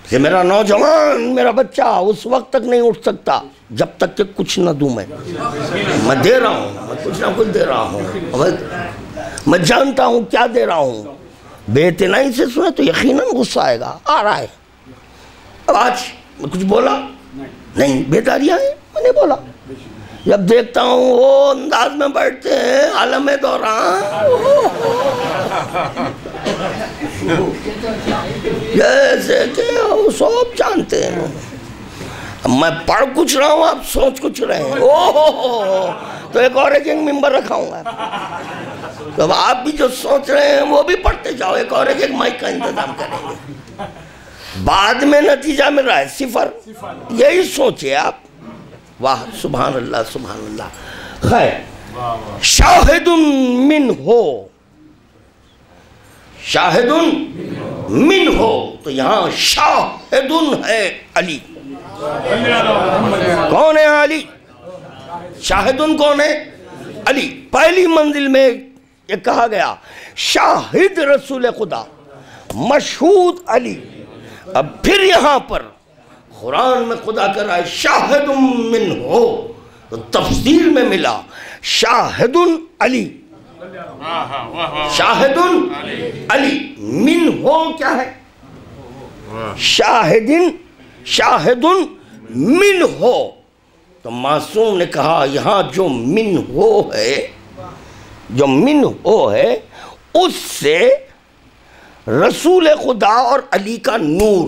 کہ میرا نوجوان، میرا بچہ اس وقت تک نہیں اٹھ سکتا جب تک کہ کچھ نہ دوں. میں دے رہا ہوں، میں کچھ نہ کچھ دے رہا ہوں، میں جانتا ہوں کیا دے رہا ہوں. بے اعتنائی سے سنے تو یقیناً غصہ آئے گا، آ رہا ہے. اب آج میں کچھ بولا نہیں، بیداریاں ہیں، میں نے بولا. جب دیکھتا ہوں وہ انداز میں بیٹھتے ہیں عالم دوران، جیسے کہ وہ سب جانتے ہیں. میں پڑھ کچھ رہا ہوں، آپ سوچ کچھ رہے ہیں. تو ایک اور ایک ممبر رکھاؤں گا. تو اب آپ بھی جو سوچ رہے ہیں وہ بھی پڑھتے جاؤ، ایک اور ایک مائک کا انتظام کریں گے. بعد میں نتیجہ مل رہا ہے 0. یہی سوچے آپ. واہ، سبحان اللہ، سبحان اللہ. خیر، شاہد من ہو، شاہد من ہو. تو یہاں شاہد ہے علی. کون ہے علی؟ شاہد کون ہے؟ علی. پہلی منزل میں یہ کہا گیا شاہد رسول خدا، مشہود علی. اب پھر یہاں پر قرآن میں خدا کر رہا ہے شاہد من ہو، تو تفسیر میں ملا شاہد علی. شاہد علی من ہو کیا ہے؟ شاہد من ہو. تو معصوم نے کہا یہاں جو من ہو ہے، جو من ہو ہے، اس سے رسول خدا اور علی کا نور.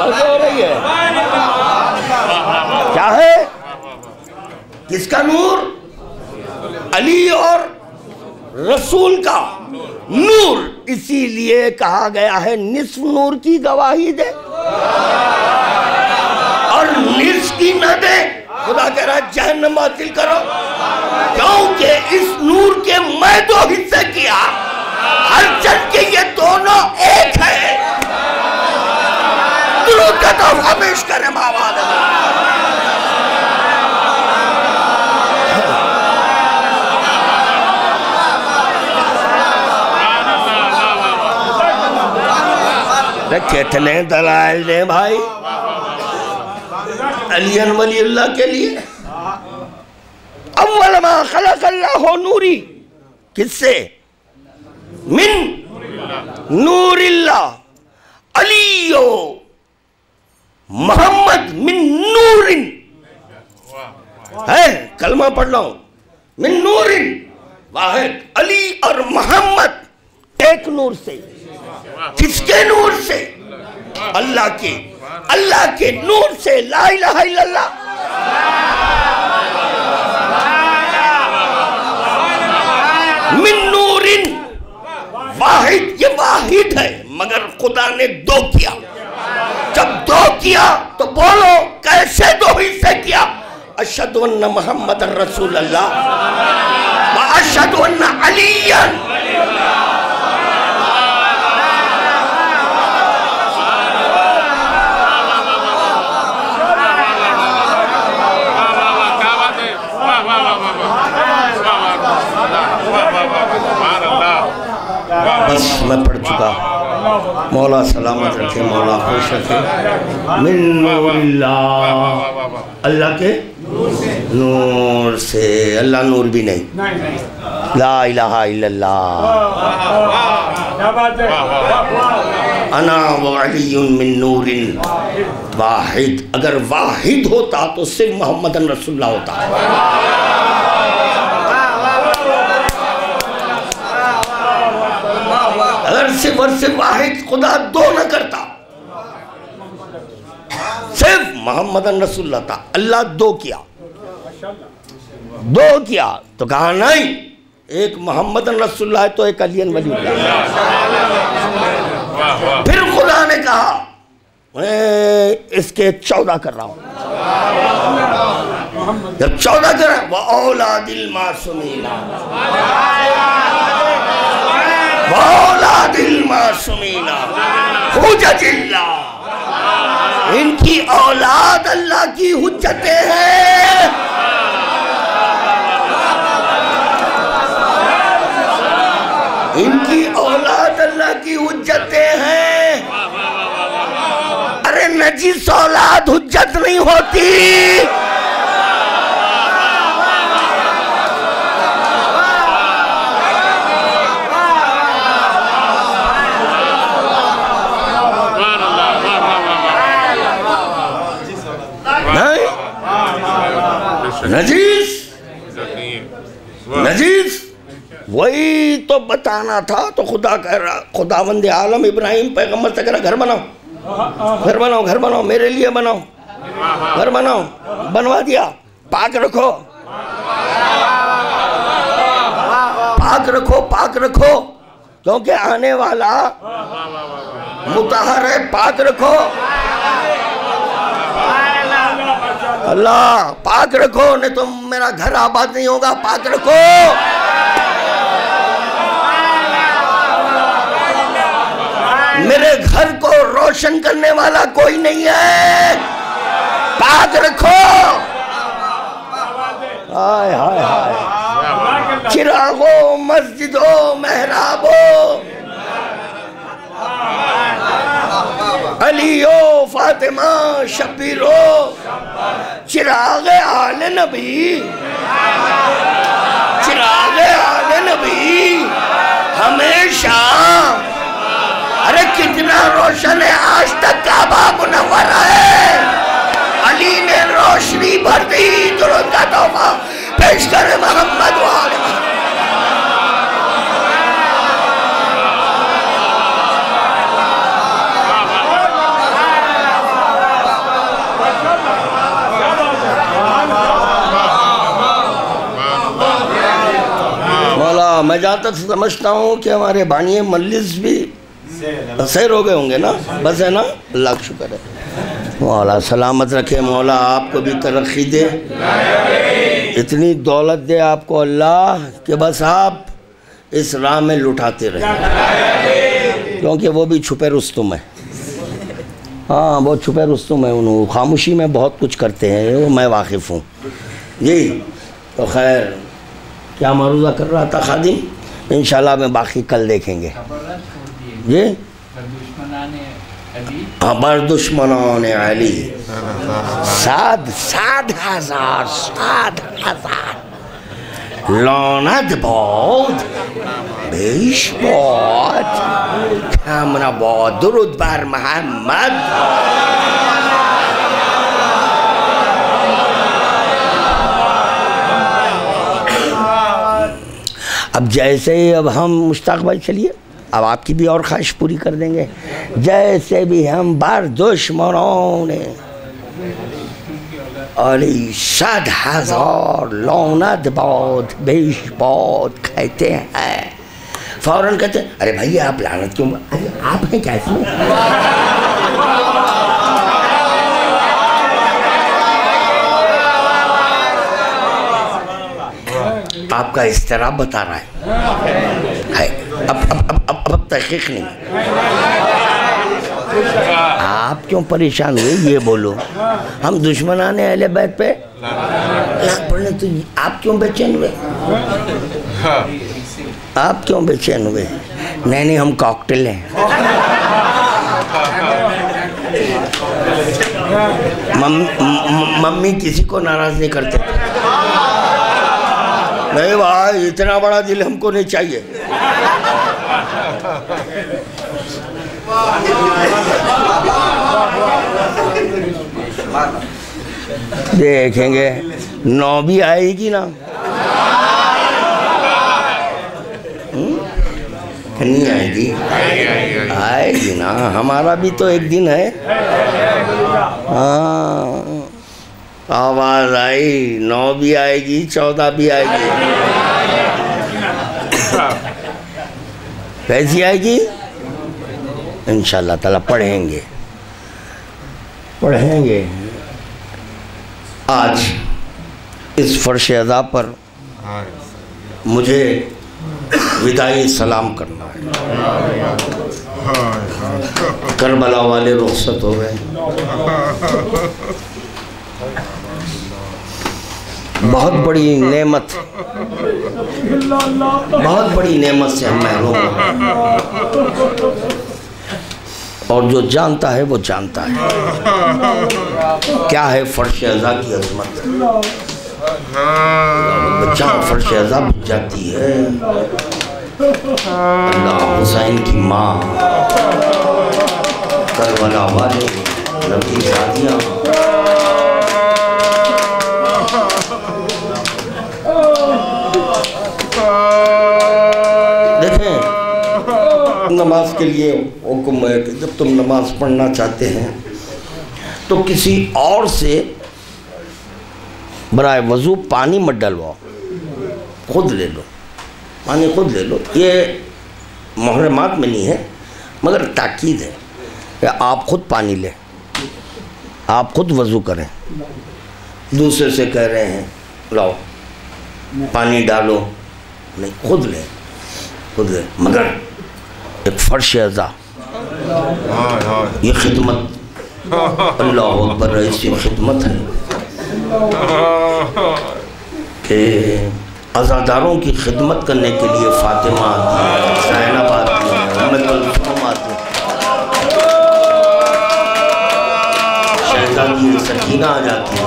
ہو رہی ہے کیا ہے؟ کس کا نور؟ علی اور رسول کا نور. اسی لیے کہا گیا ہے نصف نور کی گواہی دے اور نصف کی نہ دے. خدا کہہ رہا ہے جہنم حاصل کرو، کیونکہ اس نور کے میں 2 حصے کیا، ہر چند کے یہ دونوں ایک ہے. درود کا تحفہ پیش کریں باوال. کتنے دلائل دیں بھائی علی ولی اللہ کے لیے. اول ما خلق اللہ نوری، کس سے؟ من نور اللہ. علی محمد من نور ہے، کلمہ پڑھ رہا ہوں، من نور واحد. علی اور محمد ایک نور سے. کس کے نور سے؟ اللہ کے. اللہ کے نور سے. لا الہ الا اللہ. من نور واحد، یہ واحد ہے مگر خدا نے دو کیا. جب دو کیا تو بولو کیسے دو حصے کیا؟ اشہد ان محمد رسول اللہ و اشہد ان علی. بس میں پڑھ چکا. مولا سلامت رکھے، مولا خوش رکھے. من نور اللہ، اللہ کے نور سے. اللہ نور بھی نہیں. لا الہ الا اللہ. انا وعلی من نور واحد. اگر واحد ہوتا تو صرف محمد رسول اللہ ہوتا. اگر صرف اور صرف واحد خدا دو نہ کرتا، صرف محمد رسول اللہ تھا. اللہ دو کیا، دو کیا تو کہا نہیں ایک محمد رسول اللہ ہے تو ایک علی ولی اللہ. پھر خدا نے کہا میں اس کے 14 کر رہا ہوں. جب 14 کر رہا ہے وَأَوْلَادِ الْمَعْصُومِينَ، وَأَوْلَادِ الْمَعْصُومِينَ حُجَّتِ اللہ. ان کی اولاد اللہ کی حجتیں ہیں. ان کی اولاد اللہ کی حجتیں ہیں. ارے نجس اولاد حجت نہیں ہوتی. نجیس نجیس وہی تو بتانا تھا. تو خدا کہہ رہا، خداوند عالم ابراہیم پیغمبر سے کہہ رہا گھر بناؤ، گھر بناؤ، گھر بناؤ، میرے لیے بناؤ، گھر بناؤ. بنوا دیا. پاک رکھو، پاک رکھو، پاک رکھو کیونکہ آنے والا مطہر ہے. پاک رکھو اللہ، پاک رکھو نہیں تو میرا گھر آباد نہیں ہوگا. پاک رکھو. میرے گھر کو روشن کرنے والا کوئی نہیں ہے. پاک رکھو. ہائے ہائے ہائے. چراغو مسجدو محرابو، علیو فاطمہ شبیرو، چراغ آل نبی، چراغ آل نبی ہمیشہ. ارے کتنا روشن ہے آج تک کعبہ منورہ ہے. علی نے روشنی بھر دی. درود کا تحفہ پیش کرے محمد و آل محمد. مولا میں جہاں تک سمجھتا ہوں کہ ہمارے بانی مجلس بھی سیر ہو گئے ہوں گے نا. بس ہے نا. اللہ کا شکر ہے. مولا سلامت رکھے. مولا آپ کو بھی ترقی دے، اتنی دولت دے آپ کو اللہ کہ بس آپ اس راہ میں لٹاتے رہے. کیونکہ وہ بھی چھپے رستم ہے. ہاں وہ چھپے رستم ہے. انہوں خاموشی میں بہت کچھ کرتے ہیں، وہ میں واقف ہوں. جی تو خیر کیا معروضہ کر رہا تھا خادم؟ انشاءاللہ میں باقی کل دیکھیں گے. جی ابر دشمنان علی 100,000 لعنت باد بیش باد کم نباد. درود بر محمد. اب جیسے اب ہم مشتاق بھائی چلیے اب آپ کی بھی اور خواہش پوری کر دیں گے. جیسے بھی ہم بر دشمنوں نے علی 100,000 لعنت باد بیش باد کہتے ہیں فوراً کہتے ہیں ارے بھائی آپ لعنت کیوں آپ ہیں کیا اس میں؟ آپ کا اضطراب بتا رہا ہے. اب تحقیق نہیں. آپ کیوں پریشان ہوئے یہ بولو. ہم دشمنان اہل بیت پہ لعنت پڑھنے تو آپ کیوں بے چین ہوئے؟ آپ کیوں بے چین ہوئے؟ نہیں ہم کاکٹیل ہیں. ممی کسی کو ناراض نہیں کرتے. نہیں بھائی اتنا بڑا دل ہم کو نہیں چاہیے. دیکھیں گے 9 بھی آئے گی نا. نہیں آئے گی؟ آئے گی نا. ہمارا بھی تو ایک دن ہے. ہاں آواز آئی 9 بھی آئے گی 14 بھی آئے گی. کیسی آئے گی؟ انشاءاللہ تعالیٰ پڑھیں گے. آج اس فرش ادا پر مجھے وداعی سلام کرنا ہے. کربلا والے رخصت ہو گئے. بہت بڑی نعمت سے ہم محروم ہیں. اور جو جانتا ہے وہ جانتا ہے کیا ہے فرش اعضا کی عظمت. جہاں فرش اعضا بچ جاتی ہے اللہ حسین کی ماں کربلا والے نبی زادیاں دیکھیں. نماز کے لیے حکم ہے کہ جب تم نماز پڑھنا چاہتے ہیں تو کسی اور سے برائے وضو پانی مت ڈلواؤ. خود لے لو پانی، خود لے لو. یہ محرمات میں نہیں ہے مگر تاکید ہے کہ آپ خود پانی لیں، آپ خود وضو کریں. دوسرے سے کہہ رہے ہیں لاؤ پانی ڈالو، نہیں خود لیں. مگر ایک فرش اعضا یہ خدمت اللہ اکبر ایسی خدمت ہے کہ عزاداروں کی خدمت کرنے کے لیے فاطمہ آتی ہے، زینب آتی ہے، ام کلثوم آتی ہے، شہزادی سکینہ آ جاتی ہے.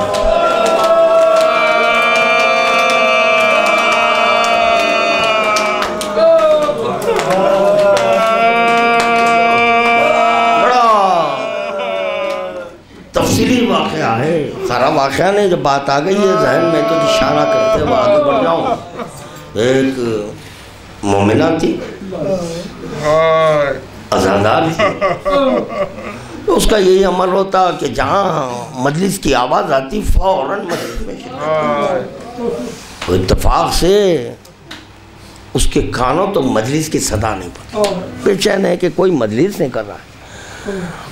تفصیلی واقعہ ہے، سارا واقعہ نہیں. جب بات آ گئی ہے ذہن میں تو اشارہ کرتے ہوئے آگے بڑھ جاؤں. ایک مومنہ تھی، عزادار تھی. تو اس کا یہی عمل ہوتا کہ جہاں مجلس کی آواز آتی فوراً مجلس میں شرکت. اتفاق سے اس کے کانوں تو مجلس کی صدا نہیں پڑتی. بے چین ہے کہ کوئی مجلس نہیں کر رہا ہے.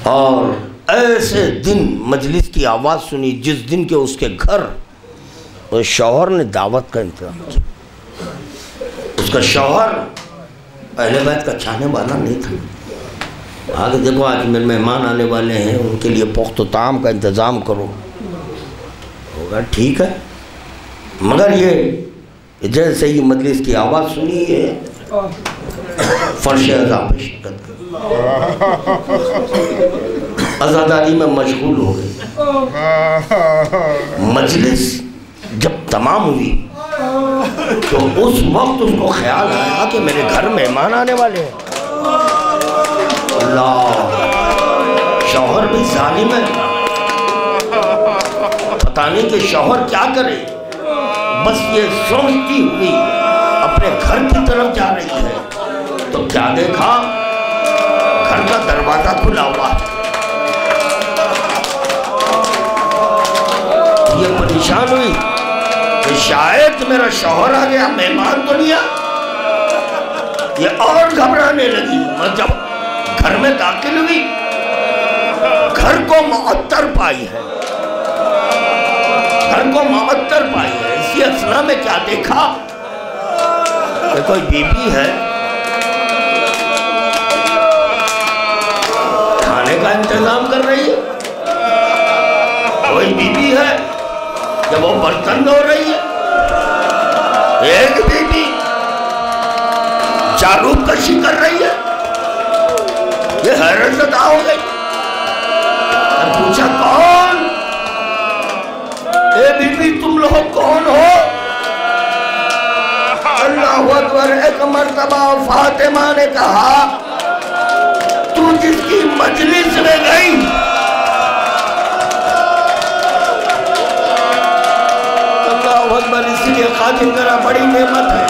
اور ایسے دن مجلس کی آواز سنی جس دن کے اس کے گھر شوہر نے دعوت کا انتظام کیا. اس کا شوہر اہل بیت کا چاہنے والا نہیں تھا. آگے دیکھو آج میرے مہمان آنے والے ہیں، ان کے لیے پخت و طعام کا انتظام کرو. ہوگا ٹھیک ہے، مگر یہ جیسے ہی مجلس کی آواز سنی ہے فرش عزا پہ شرکت کی، عزاداری میں مشغول ہو گئی۔ مجلس جب تمام ہوئی تو اس وقت اس کو خیال آیا کہ میرے گھر مہمان آنے والے ہیں۔ اللہ، شوہر بھی ظالم ہے، پتہ نہیں کہ شوہر کیا کرے، بس یہ سوچتی ہوئی اپنے گھر کی طرف جا رہی ہے تو کیا دیکھا، گھر کا دروازہ کھلا ہوا ہے۔ یہ پریشان ہوئی کہ شاید میرا شوہر آ گیا، مہمان تو نہیں آیا۔ یہ اور گھبرانے لگی۔ میں جب گھر میں داخل ہوئی، گھر کو معطر پائی ہے، گھر کو معطر پائی ہے۔ اسی اثنا میں کیا دیکھا کہ کوئی بی بی ہے، کھانے کا انتظام کر رہی ہے، کوئی بی بی ہے جب وہ برتن دھو رہی ہے، ایک بی بی جھاڑو کشی کر رہی ہے۔ یہ حیرت زدہ ہو گئی، پوچھا کون؟ اے بی بی تم لوگ کون ہو؟ اللہ اکبر۔ ایک مرتبہ فاطمہ نے کہا تو جس کی مجلس میں گئی اس لیے خادم کرا، بڑی نعمت ہے،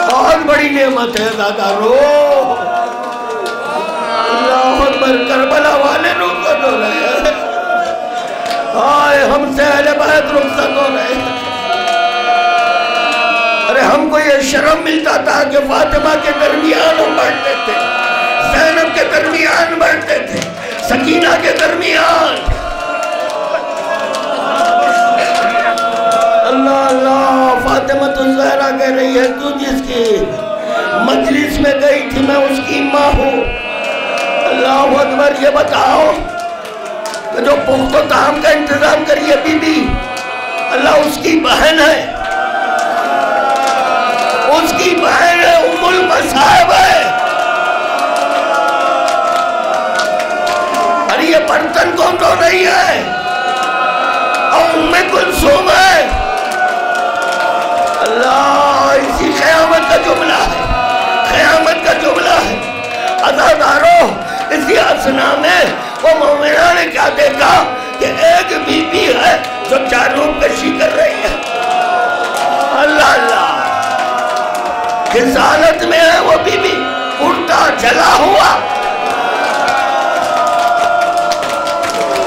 بہت بڑی نعمت ہے دادا رو۔ اللہ اکبر، کربلا والے رخصت ہو رہے ہیں، آئے ہم سے اہل بیت رخصت ہو رہے ہیں۔ ارے ہم کو یہ شرم ملتا تھا کہ فاطمہ کے درمیان ہم بیٹھتے تھے، زینب کے درمیان بیٹھتے تھے، سکینہ کے درمیان۔ اللہ اللہ، فاطمہ الزہرا کہہ رہی ہے تو جس کی مجلس میں گئی تھی میں اس کی ماں ہوں۔ اللہ اکبر۔ یہ بتاؤ کہ جو پخت و طعام کا انتظام کری ہے بی بی، اللہ اس کی بہن ہے، اس کی بہن ہے، ام المصائب ہے۔ ارے یہ برتن کون دھو رہی ہے؟ اور ام کلثوم ہے۔ اللہ، اسی قیامت کا جملہ ہے، قیامت کا جملہ ہے۔ عزادارو، اسی اثنا میں وہ مومنہ نے کیا دیکھا کہ ایک بی بی ہے جو جھاڑو کشی کر رہی ہے۔ اللہ اللہ، کس حالت میں ہے وہ بی بی؟ کرتا جلا ہوا،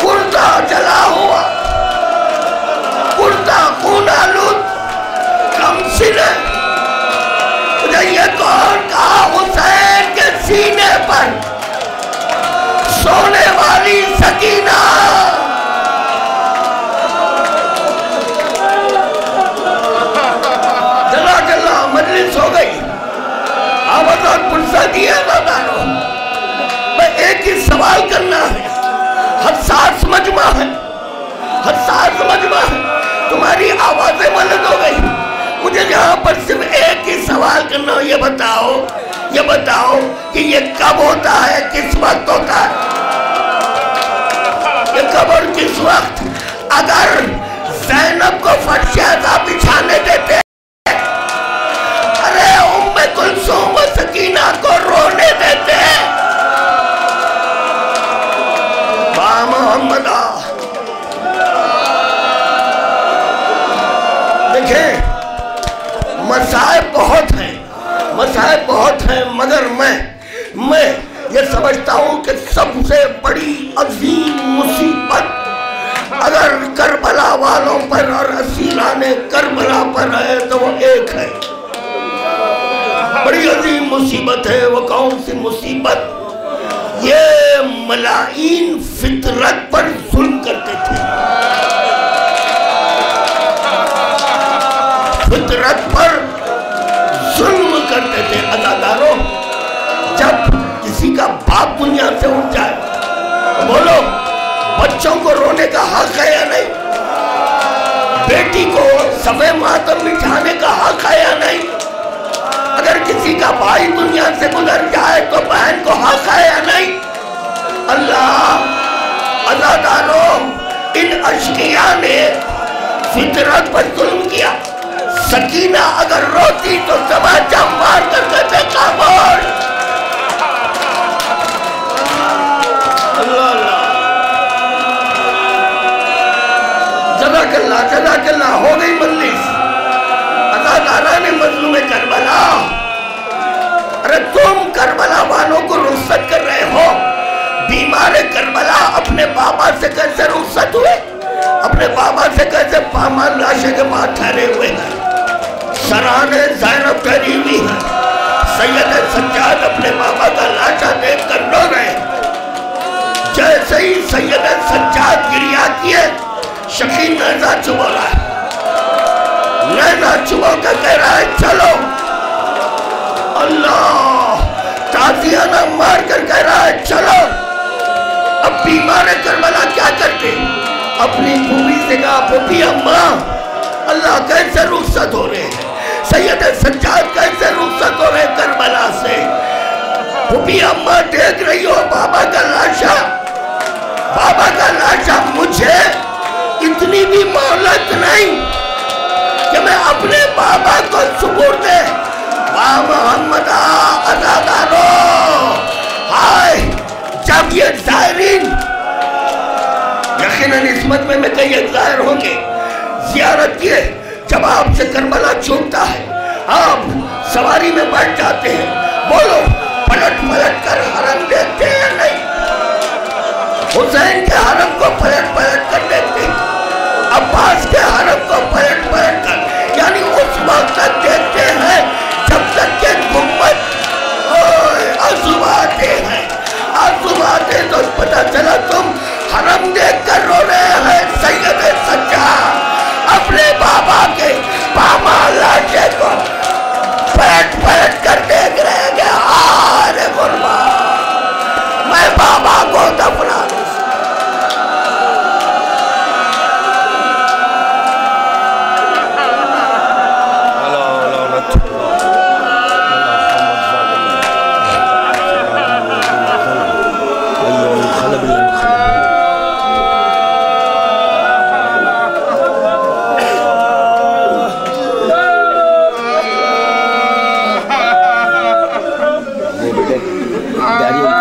کرتا جلا ہوا، کرتا خون آلود، کمسن ہے۔ مجھے یہ کون کہا حسین کے سینے پر سونے والی سکینہ؟ جلا جلا مجلس ہو گئی، آواز اور پرسہ دیا دادارو۔ میں ایک ہی سوال کرنا ہے، حساس مجمع ہے، حساس مجمع ہے، تمہاری آوازیں بلند ہو گئی، مجھے یہاں پر صرف ایک ہی سوال کرنا ہو، یہ بتاؤ کہ یہ کب ہوتا ہے، کس وقت ہوتا ہے؟ یہ کب اور کس وقت؟ اگر زینب کو فرش عزا بچھانے دیتے، ارے ام کلثوم و سکینہ کو رونے دیتے، با محمدہ۔ دیکھیں، مسائب بہت ہیں، مسائب بہت ہیں، مگر میں یہ سمجھتا ہوں کہ سب سے بڑی عظیم مصیبت اگر کربلا والوں پر اور اسیران کربلا پر ہے تو وہ ایک ہے، بڑی عظیم مصیبت ہے۔ وہ کون سی مصیبت؟ یہ ملائین فطرت پر ظلم کرتے تھے، فطرت پر ظلم کرتے تھے۔ عزادارو، جب کسی کا باپ دنیا سے اٹھ جائے، بولو بچوں کو رونے کا حق ہے یا نہیں؟ بیٹی کو صفحہ ماتم بٹھانے کا حق ہے یا نہیں؟ اگر کسی بقیہ نے فطرت پر ظلم کیا. سکینہ اگر روتی تو زمانہ مار کر کہتے خاموش. اللہ اللہ. جزاک اللہ جزاک اللہ. ہو گئی مجلس. اداکاران مظلوم کربلا. ارے تم کربلا والوں کو رخصت کر رہے ہو. بیمار کربلا اپنے بابا سے کیسے رخصت ہوئے؟ اپنے بابا سے کیسے پامال لاشے کے بعد ٹھہرے ہوئے ہیں؟ سران زینب ٹھہری ہوئی ہے. سید سجاد اپنے بابا کا لاشا دیکھ کر رو رہے ہیں. جیسے ہی سید سجاد گریا کیے شقی نیزہ چبو رہا ہے. نیزہ چبو کا کہہ رہا ہے چلو. اللہ تازیانہ مار کر کہہ رہا ہے چلو. اب بیمار کربلا کیا کرتے؟ اپنی پھوپھی سے کہا پھوپھی اماں اللہ کیسے رخصت ہو رہے ہیں؟ سید سجاد کیسے رخصت ہو رہے کربلا سے؟ پھوپھی اماں دیکھ رہی ہو بابا کا لاشا. بابا کا لاشا. مجھے اتنی بھی مہلت نہیں کہ میں اپنے بابا کو سپرد دے. واہ محمد عزادارو. ہائے جب یہ زائرین یقیناً اس مجمع میں کئی ایک ظاہر ہوں گے زیارت کیے. جب آپ سے کربلا چھوٹتا ہے آپ سواری میں بیٹھ جاتے ہیں. بولو پلٹ پلٹ کر حرم دیکھتے ہیں نہیں؟ حسین کے حرم کو پلٹ پلٹ کر دیکھتے ہیں. عباس کے حرم کو پلٹ پلٹ کر یعنی اس وقت تک دیکھتے ہیں جب تک کہ گنبد عزم آتے ہیں. عزم آتے تو پتہ چلا تم حرم دیکھ کر رو رہے ہیں. سید سجاد اپنے بابا کے پامال لاشے کو پلٹ پلٹ کر دیکھ رہے ہیں کہ آرے غربا میں بابا کو دفنا دوں. Daddy